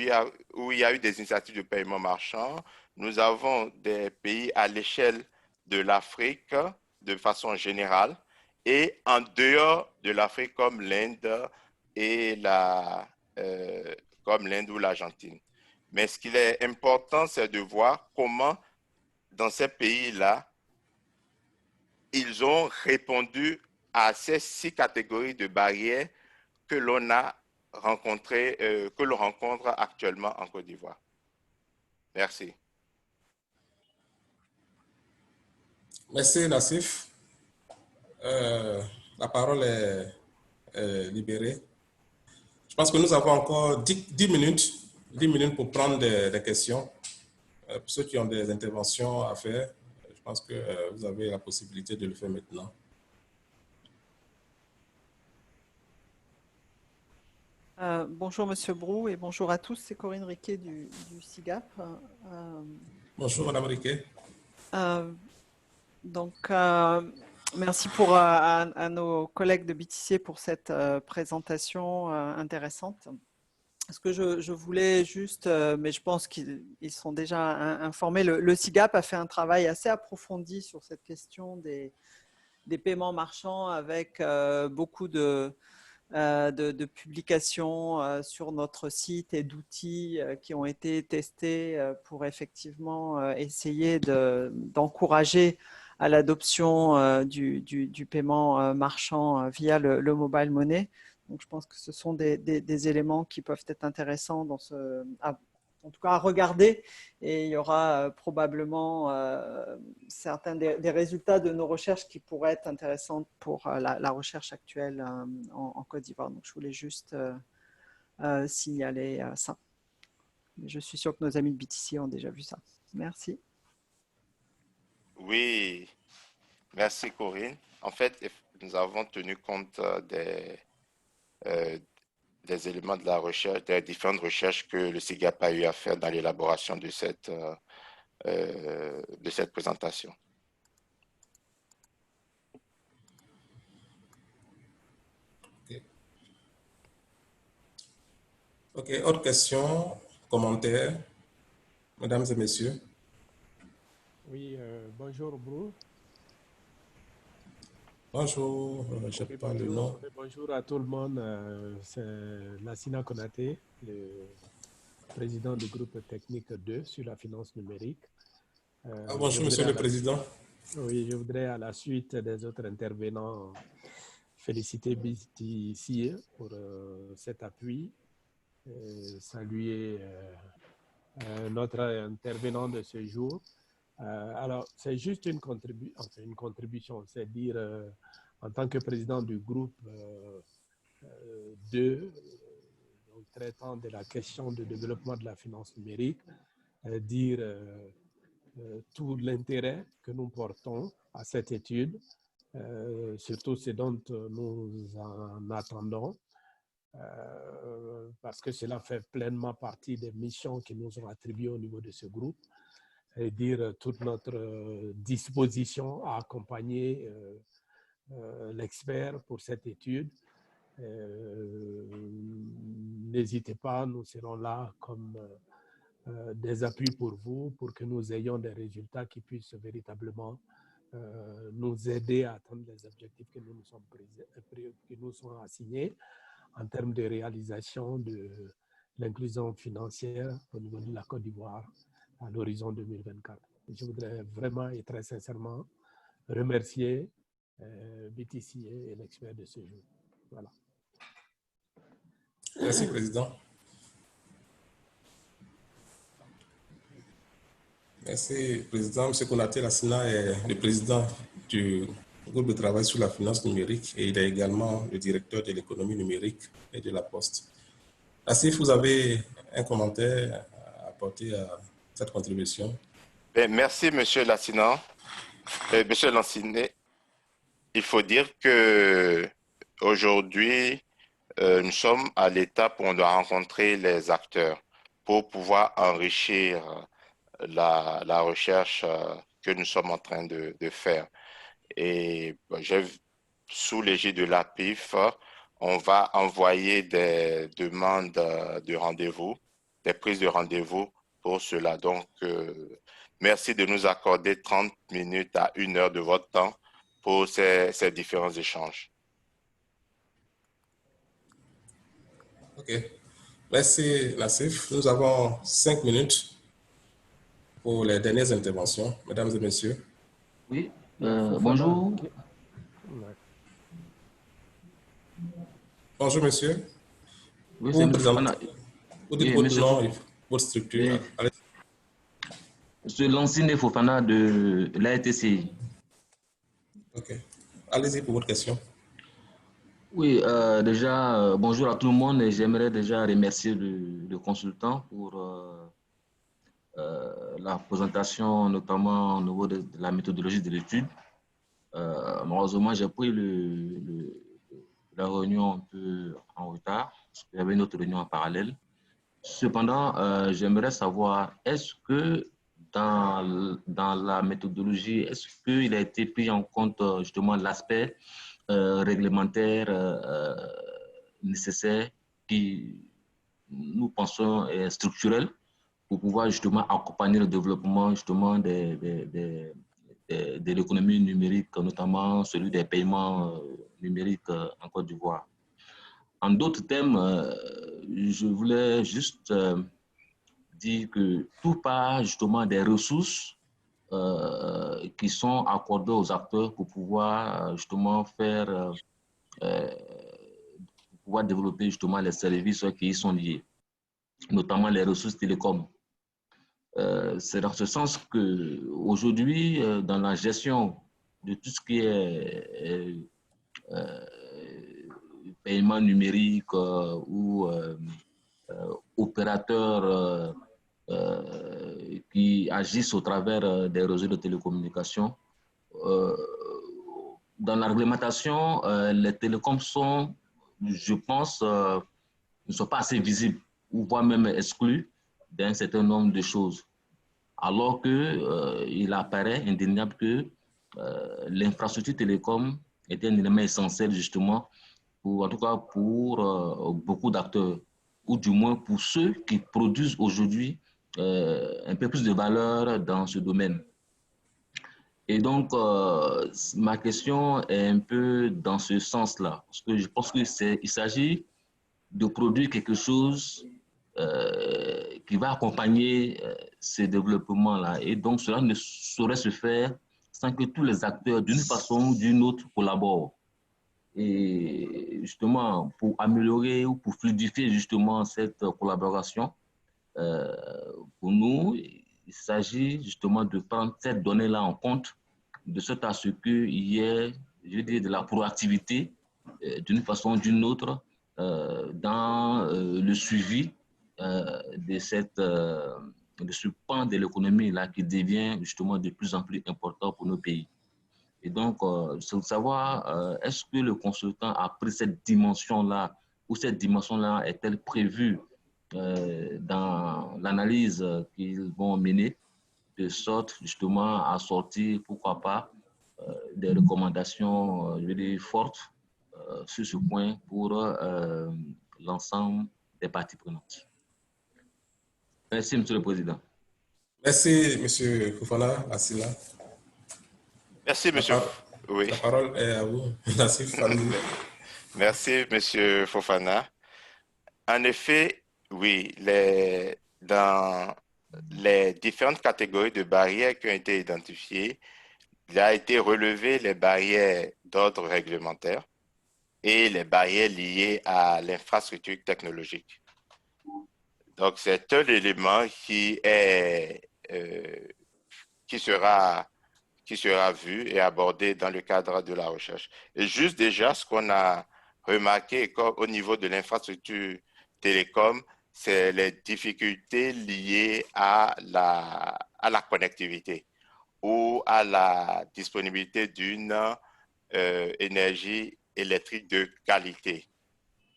il y a eu des initiatives de paiement marchand. Nous avons des pays à l'échelle de l'Afrique de façon générale et en dehors de l'Afrique comme l'Inde et comme l'Inde ou l'Argentine. Mais ce qu'il est important, c'est de voir comment dans ces pays-là, ils ont répondu à ces 6 catégories de barrières que l'on a rencontrées, que l'on rencontre actuellement en Côte d'Ivoire. Merci. Merci, Nassif. La parole est libérée. Je pense que nous avons encore 10 minutes pour prendre des questions. Pour ceux qui ont des interventions à faire, je pense que vous avez la possibilité de le faire maintenant. Bonjour Monsieur Brou et bonjour à tous, c'est Corinne Riquet du SIGAP. Bonjour Madame Riquet. Merci à nos collègues de BTC pour cette présentation intéressante. Ce que je voulais juste, mais je pense qu'ils sont déjà informés, le SIGAP a fait un travail assez approfondi sur cette question des paiements marchands avec beaucoup de publications sur notre site et d'outils qui ont été testés pour effectivement essayer d'encourager à l'adoption du paiement marchand via le mobile money. Donc, je pense que ce sont des éléments qui peuvent être intéressants en tout cas à regarder, et il y aura probablement certains des résultats de nos recherches qui pourraient être intéressants pour la recherche actuelle en Côte d'Ivoire. Donc, je voulais juste signaler ça. Je suis sûr que nos amis de BTC ont déjà vu ça. Merci. Oui, merci Corinne. En fait, nous avons tenu compte des éléments de la recherche, des différentes recherches que le SIGAP a eu à faire dans l'élaboration de cette présentation. OK, autre question, commentaires, mesdames et messieurs. Oui, bonjour Brou. Bonjour, je n'ai pas le nom. Bonjour à tout le monde, c'est Lassina Konaté, le président du groupe technique 2 sur la finance numérique. Bonjour Monsieur le Président. Oui, je voudrais à la suite des autres intervenants féliciter BTC pour cet appui, saluer notre intervenant de ce jour. Alors, c'est juste une contribution, c'est-à-dire en tant que président du groupe 2, traitant de la question du développement de la finance numérique, dire tout l'intérêt que nous portons à cette étude, surtout ce dont nous en attendons, parce que cela fait pleinement partie des missions qui nous sont attribuées au niveau de ce groupe, et dire toute notre disposition à accompagner l'expert pour cette étude. N'hésitez pas, nous serons là comme des appuis pour vous, pour que nous ayons des résultats qui puissent véritablement nous aider à atteindre les objectifs qui nous sont assignés en termes de réalisation de l'inclusion financière au niveau de la Côte d'Ivoire à l'horizon 2024. Je voudrais vraiment et très sincèrement remercier BTC et l'expert de ce jour. Voilà. Merci, Président. Merci, Président. M. Konaté Lassina est le président du groupe de travail sur la finance numérique et il est également le directeur de l'économie numérique et de la Poste. Asif, vous avez un commentaire à apporter à cette contribution? Merci, M. Lassina. Monsieur Lancinet, il faut dire qu'aujourd'hui, nous sommes à l'étape où on doit rencontrer les acteurs pour pouvoir enrichir la recherche que nous sommes en train de faire. Et sous l'égide de l'APIF, on va envoyer des demandes de rendez-vous, des prises de rendez-vous pour cela. Donc, merci de nous accorder 30 minutes à 1 heure de votre temps pour ces différents échanges. OK. Merci, Nassif. Nous avons 5 minutes pour les dernières interventions, mesdames et messieurs. Oui, bonjour. Bonjour, monsieur. Oui, c'est Fofana. Vous dites votre nom et votre structure. Oui. Monsieur Lancinet Fofana de l'AETC. OK. Allez-y pour votre question. Oui, déjà, bonjour à tout le monde et j'aimerais déjà remercier le consultant pour la présentation, notamment au niveau de la méthodologie de l'étude. Malheureusement, j'ai pris la réunion un peu en retard, parce qu'il y avait une autre réunion en parallèle. Cependant, j'aimerais savoir, est-ce que dans la méthodologie, est-ce qu'il a été pris en compte justement l'aspect réglementaire nécessaire qui, nous pensons, est structurel pour pouvoir justement accompagner le développement justement de l'économie numérique, notamment celui des paiements numériques en Côte d'Ivoire. En d'autres termes, je voulais juste dire que tout part justement des ressources qui sont accordées aux acteurs pour pouvoir justement pouvoir développer justement les services qui y sont liés, notamment les ressources télécoms. C'est dans ce sens qu'aujourd'hui, dans la gestion de tout ce qui est paiement numérique ou opérateurs qui agissent au travers des réseaux de télécommunications, dans la réglementation, les télécoms sont, je pense, ne sont pas assez visibles ou voire même exclus d'un certain nombre de choses. Alors qu'il apparaît indéniable que l'infrastructure télécom est un élément essentiel justement, en tout cas pour beaucoup d'acteurs, ou du moins pour ceux qui produisent aujourd'hui un peu plus de valeur dans ce domaine. Et donc, ma question est un peu dans ce sens-là, parce que je pense qu'il s'agit de produire quelque chose qui va accompagner ces développements-là. Et donc, cela ne saurait se faire sans que tous les acteurs, d'une façon ou d'une autre, collaborent. Et justement, pour améliorer ou pour fluidifier justement cette collaboration, pour nous, il s'agit justement de prendre cette donnée-là en compte, de sorte à ce qu'il y ait, je veux dire, de la proactivité d'une façon ou d'une autre dans le suivi de ce pan de l'économie là qui devient justement de plus en plus important pour nos pays. Et donc, c'est de savoir, est-ce que le consultant a pris cette dimension-là, ou cette dimension-là est-elle prévue dans l'analyse qu'ils vont mener, de sorte justement à sortir, pourquoi pas, des recommandations je veux dire, fortes sur ce point pour l'ensemble des parties prenantes. Merci, Monsieur le Président. Merci, Monsieur Fofana Asila. Merci, Monsieur. Oui. La parole est à vous. Merci, Monsieur Fofana. En effet, oui, dans les différentes catégories de barrières qui ont été identifiées, il a été relevé les barrières d'ordre réglementaire et les barrières liées à l'infrastructure technologique. Donc, c'est un élément qui sera vu et abordé dans le cadre de la recherche. Et juste déjà, ce qu'on a remarqué au niveau de l'infrastructure télécom, c'est les difficultés liées à la connectivité ou à la disponibilité d'une énergie électrique de qualité,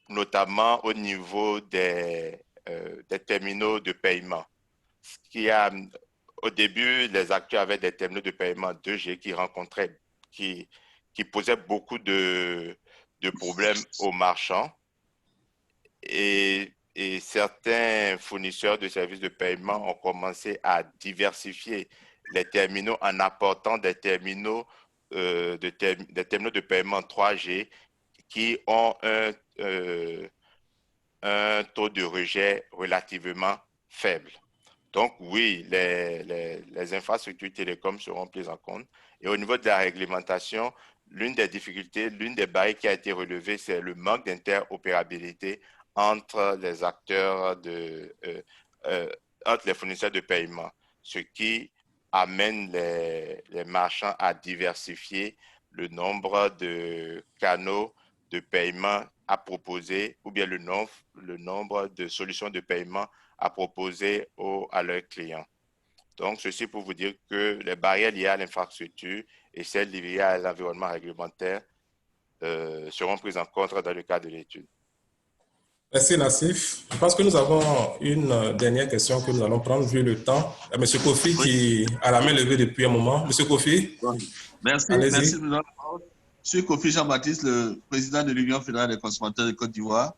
notamment au niveau des terminaux de paiement. Au début, les acteurs avaient des terminaux de paiement 2G qui posaient beaucoup de problèmes aux marchands et certains fournisseurs de services de paiement ont commencé à diversifier les terminaux en apportant des terminaux de paiement 3G qui ont un taux de rejet relativement faible. Donc oui, les infrastructures télécoms seront prises en compte. Et au niveau de la réglementation, l'une des difficultés, l'une des barrières qui a été relevée, c'est le manque d'interopérabilité entre les acteurs, entre les fournisseurs de paiement, ce qui amène les marchands à diversifier le nombre de canaux de paiement à proposer ou bien le nombre de solutions de paiement à proposer à leurs clients. Donc, ceci pour vous dire que les barrières liées à l'infrastructure et celles liées à l'environnement réglementaire seront prises en compte dans le cadre de l'étude. Merci Nassif. Je pense que nous avons une dernière question que nous allons prendre vu le temps. Il y a M. Kofi qui a la main levée depuis un moment. M. Kofi, merci, allez-y. Monsieur Kofi Jean-Baptiste, le président de l'Union fédérale des consommateurs de Côte d'Ivoire.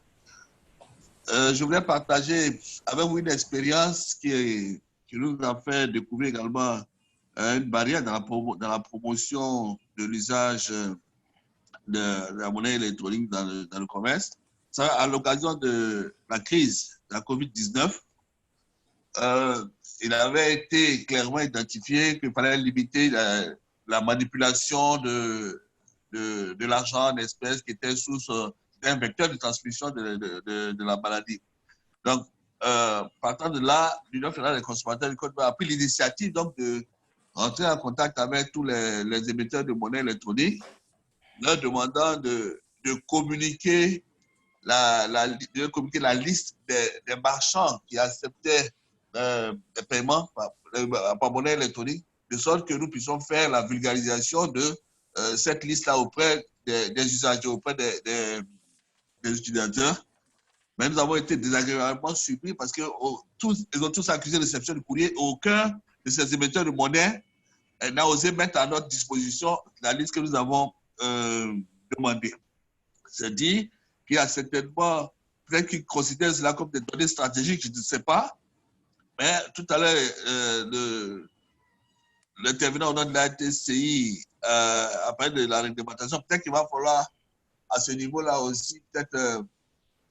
Je voulais partager avec vous une expérience qui nous a fait découvrir également une barrière dans la promotion de l'usage de la monnaie électronique dans le commerce. Ça, à l'occasion de la crise de la COVID-19, il avait été clairement identifié qu'il fallait limiter la manipulation de l'argent en espèces qui était un vecteur de transmission de la maladie. Donc, partant de là, l'Union fédérale des consommateurs du Côte d'Ivoire a pris l'initiative de rentrer en contact avec tous les émetteurs de monnaie électronique, leur demandant de communiquer la liste des marchands qui acceptaient des paiements par monnaie électronique, de sorte que nous puissions faire la vulgarisation de cette liste-là auprès des usagers, auprès des utilisateurs. Mais nous avons été désagréablement surpris parce qu'ils ont tous accusé de réception de courrier. Aucun de ces émetteurs de monnaie n'a osé mettre à notre disposition la liste que nous avons demandée. C'est dit qu'il y a certainement, peut-être qu'ils considèrent cela comme des données stratégiques, je ne sais pas. Mais tout à l'heure, l'intervenant au nom de la TCI après de la réglementation, peut-être qu'il va falloir à ce niveau-là aussi peut-être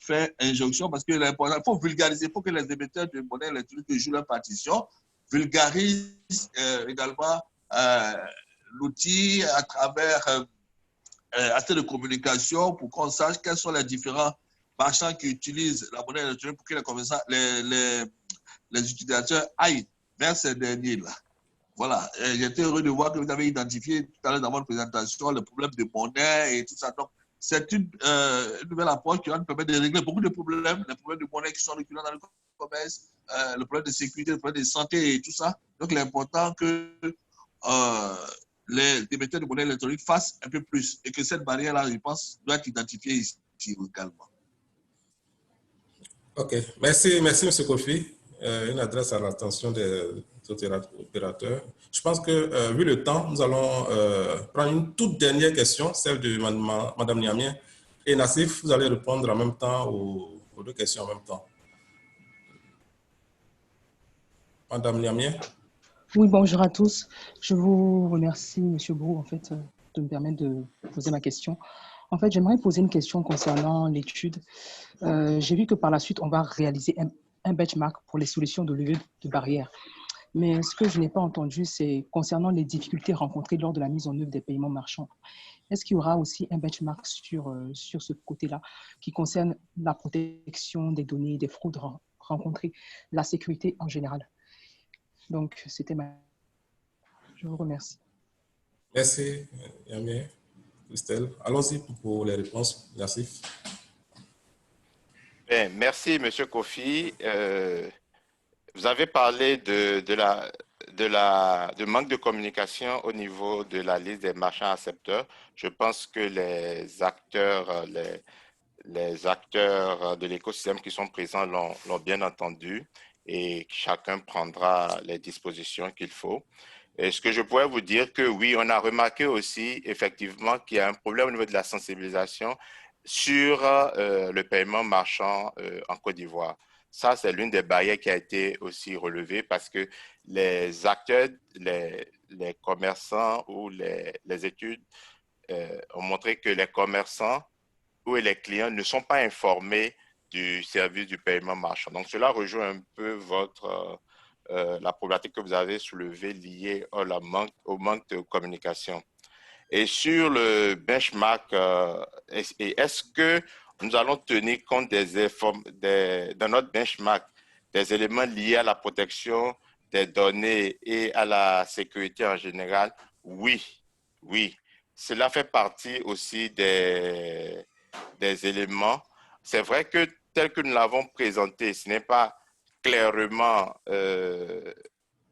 faire injonction parce que l'important, il faut vulgariser, il faut que les émetteurs de monnaie électronique qui jouent leur partition vulgarisent également l'outil à travers assez de communication pour qu'on sache quels sont les différents marchands qui utilisent la monnaie électronique pour que les utilisateurs aillent vers ces derniers-là. Voilà, j'étais heureux de voir que vous avez identifié tout à l'heure dans votre présentation le problème de monnaie et tout ça. Donc, c'est une nouvelle approche qui va nous permettre de régler beaucoup de problèmes, les problèmes de monnaie qui sont récurrents dans le commerce, le problème de sécurité, le problème de santé et tout ça. Donc, il est important que les émetteurs de monnaie électronique fassent un peu plus et que cette barrière-là, je pense, doit être identifiée ici également. OK. Merci, M. Kofi. Une adresse à l'attention des opérateurs. Je pense que, vu le temps, nous allons prendre une toute dernière question, celle de Mme Niamien. Et Nassif, vous allez répondre en même temps aux deux questions en même temps. Mme Niamien. Oui, bonjour à tous. Je vous remercie, M. Brou, en fait, de me permettre de poser ma question. En fait, j'aimerais poser une question concernant l'étude. J'ai vu que par la suite, on va réaliser un benchmark pour les solutions de levée de barrières. Mais ce que je n'ai pas entendu, c'est concernant les difficultés rencontrées lors de la mise en œuvre des paiements marchands. Est-ce qu'il y aura aussi un benchmark sur ce côté-là qui concerne la protection des données, des fraudes rencontrées, la sécurité en général? Donc, c'était ma... Je vous remercie. Merci, Yamie, Christelle. Allons-y pour les réponses. Merci. Bien, merci, M. Kofi. Vous avez parlé du manque de communication au niveau de la liste des marchands accepteurs. Je pense que les acteurs de l'écosystème qui sont présents l'ont bien entendu et chacun prendra les dispositions qu'il faut. Et ce que je pourrais vous dire que oui, on a remarqué aussi effectivement qu'il y a un problème au niveau de la sensibilisation sur le paiement marchand en Côte d'Ivoire. Ça, c'est l'une des barrières qui a été aussi relevée parce que les acteurs, les commerçants ou les études ont montré que les commerçants ou les clients ne sont pas informés du service du paiement marchand. Donc, cela rejoint un peu la problématique que vous avez soulevée liée au manque de communication. Et sur le benchmark, est-ce que nous allons tenir compte dans notre benchmark des éléments liés à la protection des données et à la sécurité en général? Oui. Cela fait partie aussi des éléments. C'est vrai que tel que nous l'avons présenté, ce n'est pas clairement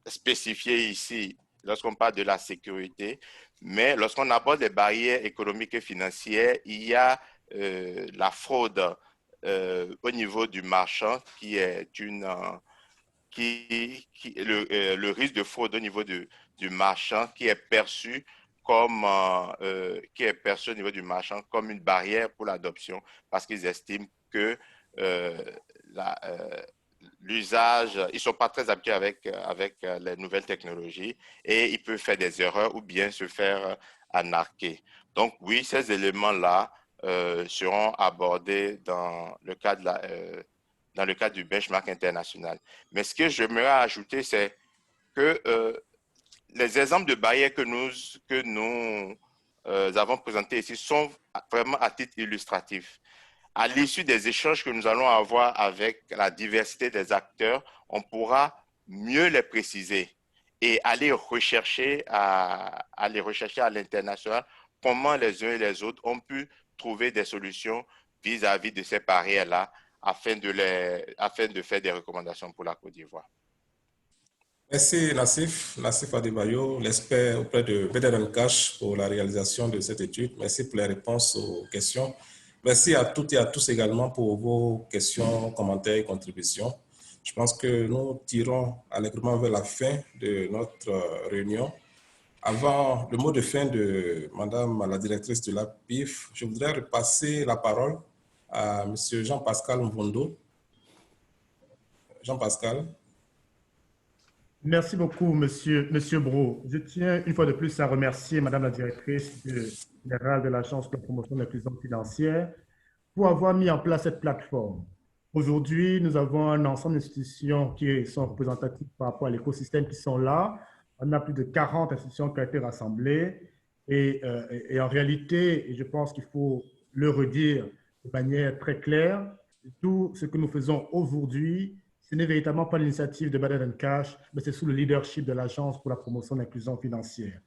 spécifié ici lorsqu'on parle de la sécurité, mais lorsqu'on aborde les barrières économiques et financières, il y a la fraude au niveau du marchand qui est le risque de fraude au niveau du marchand qui est perçu comme au niveau du marchand comme une barrière pour l'adoption parce qu'ils estiment que l'usage, ils ne sont pas très habitués avec les nouvelles technologies et ils peuvent faire des erreurs ou bien se faire arnaquer. Donc oui, ces éléments-là seront abordés dans le cadre du benchmark international. Mais ce que j'aimerais ajouter, c'est que les exemples de barrières que nous avons présentés ici sont vraiment à titre illustratif. À l'issue des échanges que nous allons avoir avec la diversité des acteurs, on pourra mieux les préciser et aller rechercher à l'international comment les uns et les autres ont pu trouver des solutions vis-à-vis de ces barrières-là afin de faire des recommandations pour la Côte d'Ivoire. Merci Nassif Adebayo, l'expert auprès de Better Cash pour la réalisation de cette étude. Merci pour les réponses aux questions. Merci à toutes et à tous également pour vos questions, commentaires et contributions. Je pense que nous tirons allègrement vers la fin de notre réunion. Avant le mot de fin de Madame la directrice de la PIF, je voudrais repasser la parole à Monsieur Jean-Pascal Mvondo. Jean-Pascal. Merci beaucoup, Monsieur Brault. Je tiens une fois de plus à remercier Madame la directrice générale de l'Agence pour la promotion de l'inclusion financière pour avoir mis en place cette plateforme. Aujourd'hui, nous avons un ensemble d'institutions qui sont représentatives par rapport à l'écosystème qui sont là. On a plus de 40 institutions qui ont été rassemblées et en réalité, et je pense qu'il faut le redire de manière très claire, tout ce que nous faisons aujourd'hui, ce n'est véritablement pas l'initiative de Better Cash, mais c'est sous le leadership de l'Agence pour la promotion de l'inclusion financière.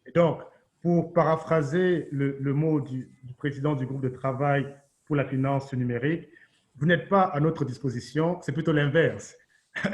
Et donc, pour paraphraser le mot du président du groupe de travail pour la finance numérique, vous n'êtes pas à notre disposition, c'est plutôt l'inverse.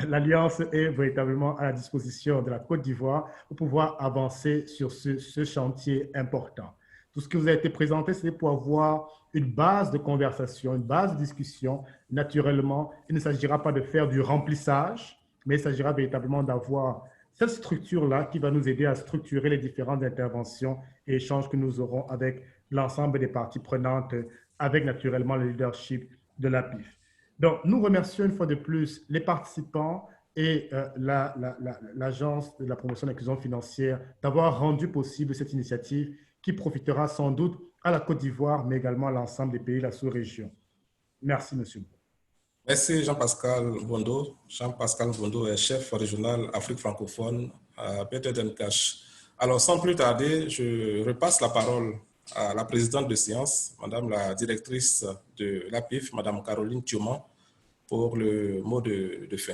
L'Alliance est véritablement à la disposition de la Côte d'Ivoire pour pouvoir avancer sur ce chantier important. Tout ce qui vous a été présenté, c'est pour avoir une base de conversation, une base de discussion. Naturellement, il ne s'agira pas de faire du remplissage, mais il s'agira véritablement d'avoir cette structure-là qui va nous aider à structurer les différentes interventions et échanges que nous aurons avec l'ensemble des parties prenantes, avec naturellement le leadership de la PIF. Donc, nous remercions une fois de plus les participants et l'Agence de la promotion de l'inclusion financière d'avoir rendu possible cette initiative qui profitera sans doute à la Côte d'Ivoire, mais également à l'ensemble des pays de la sous-région. Merci, monsieur. Merci Jean-Pascal Bondo. Jean-Pascal Bondo est chef régional Afrique francophone à Better Cash. Alors, sans plus tarder, je repasse la parole à la présidente de séance, Madame la directrice de l'APIF, Madame Caroline Thioman, pour le mot de fin.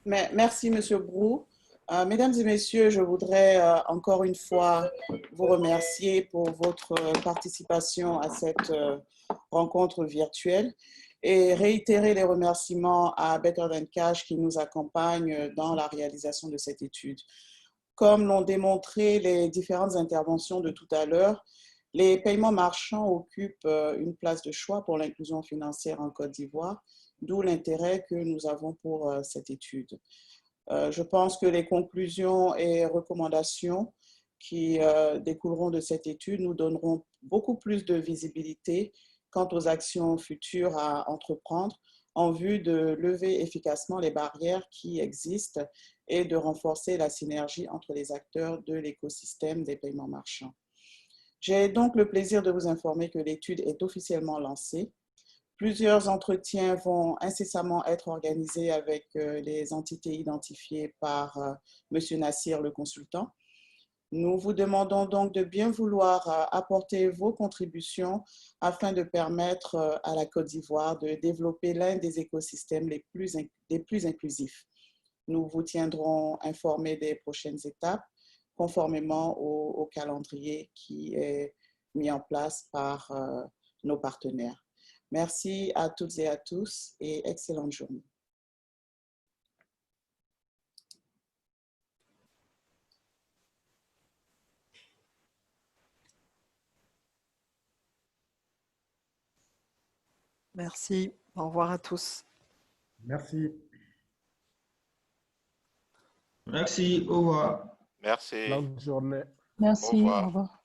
Merci, Monsieur Brault. Mesdames et messieurs, je voudrais encore une fois vous remercier pour votre participation à cette rencontre virtuelle et réitérer les remerciements à Better Cash qui nous accompagne dans la réalisation de cette étude. Comme l'ont démontré les différentes interventions de tout à l'heure, les paiements marchands occupent une place de choix pour l'inclusion financière en Côte d'Ivoire, d'où l'intérêt que nous avons pour cette étude. Je pense que les conclusions et recommandations qui découleront de cette étude nous donneront beaucoup plus de visibilité quant aux actions futures à entreprendre en vue de lever efficacement les barrières qui existent et de renforcer la synergie entre les acteurs de l'écosystème des paiements marchands. J'ai donc le plaisir de vous informer que l'étude est officiellement lancée. Plusieurs entretiens vont incessamment être organisés avec les entités identifiées par M. Nassir, le consultant. Nous vous demandons donc de bien vouloir apporter vos contributions afin de permettre à la Côte d'Ivoire de développer l'un des écosystèmes les plus inclusifs. Nous vous tiendrons informés des prochaines étapes. conformément au calendrier qui est mis en place par nos partenaires. Merci à toutes et à tous et excellente journée. Merci. Au revoir à tous. Merci. Merci, au revoir. Merci. Bonne journée. Merci, Au revoir. au revoir.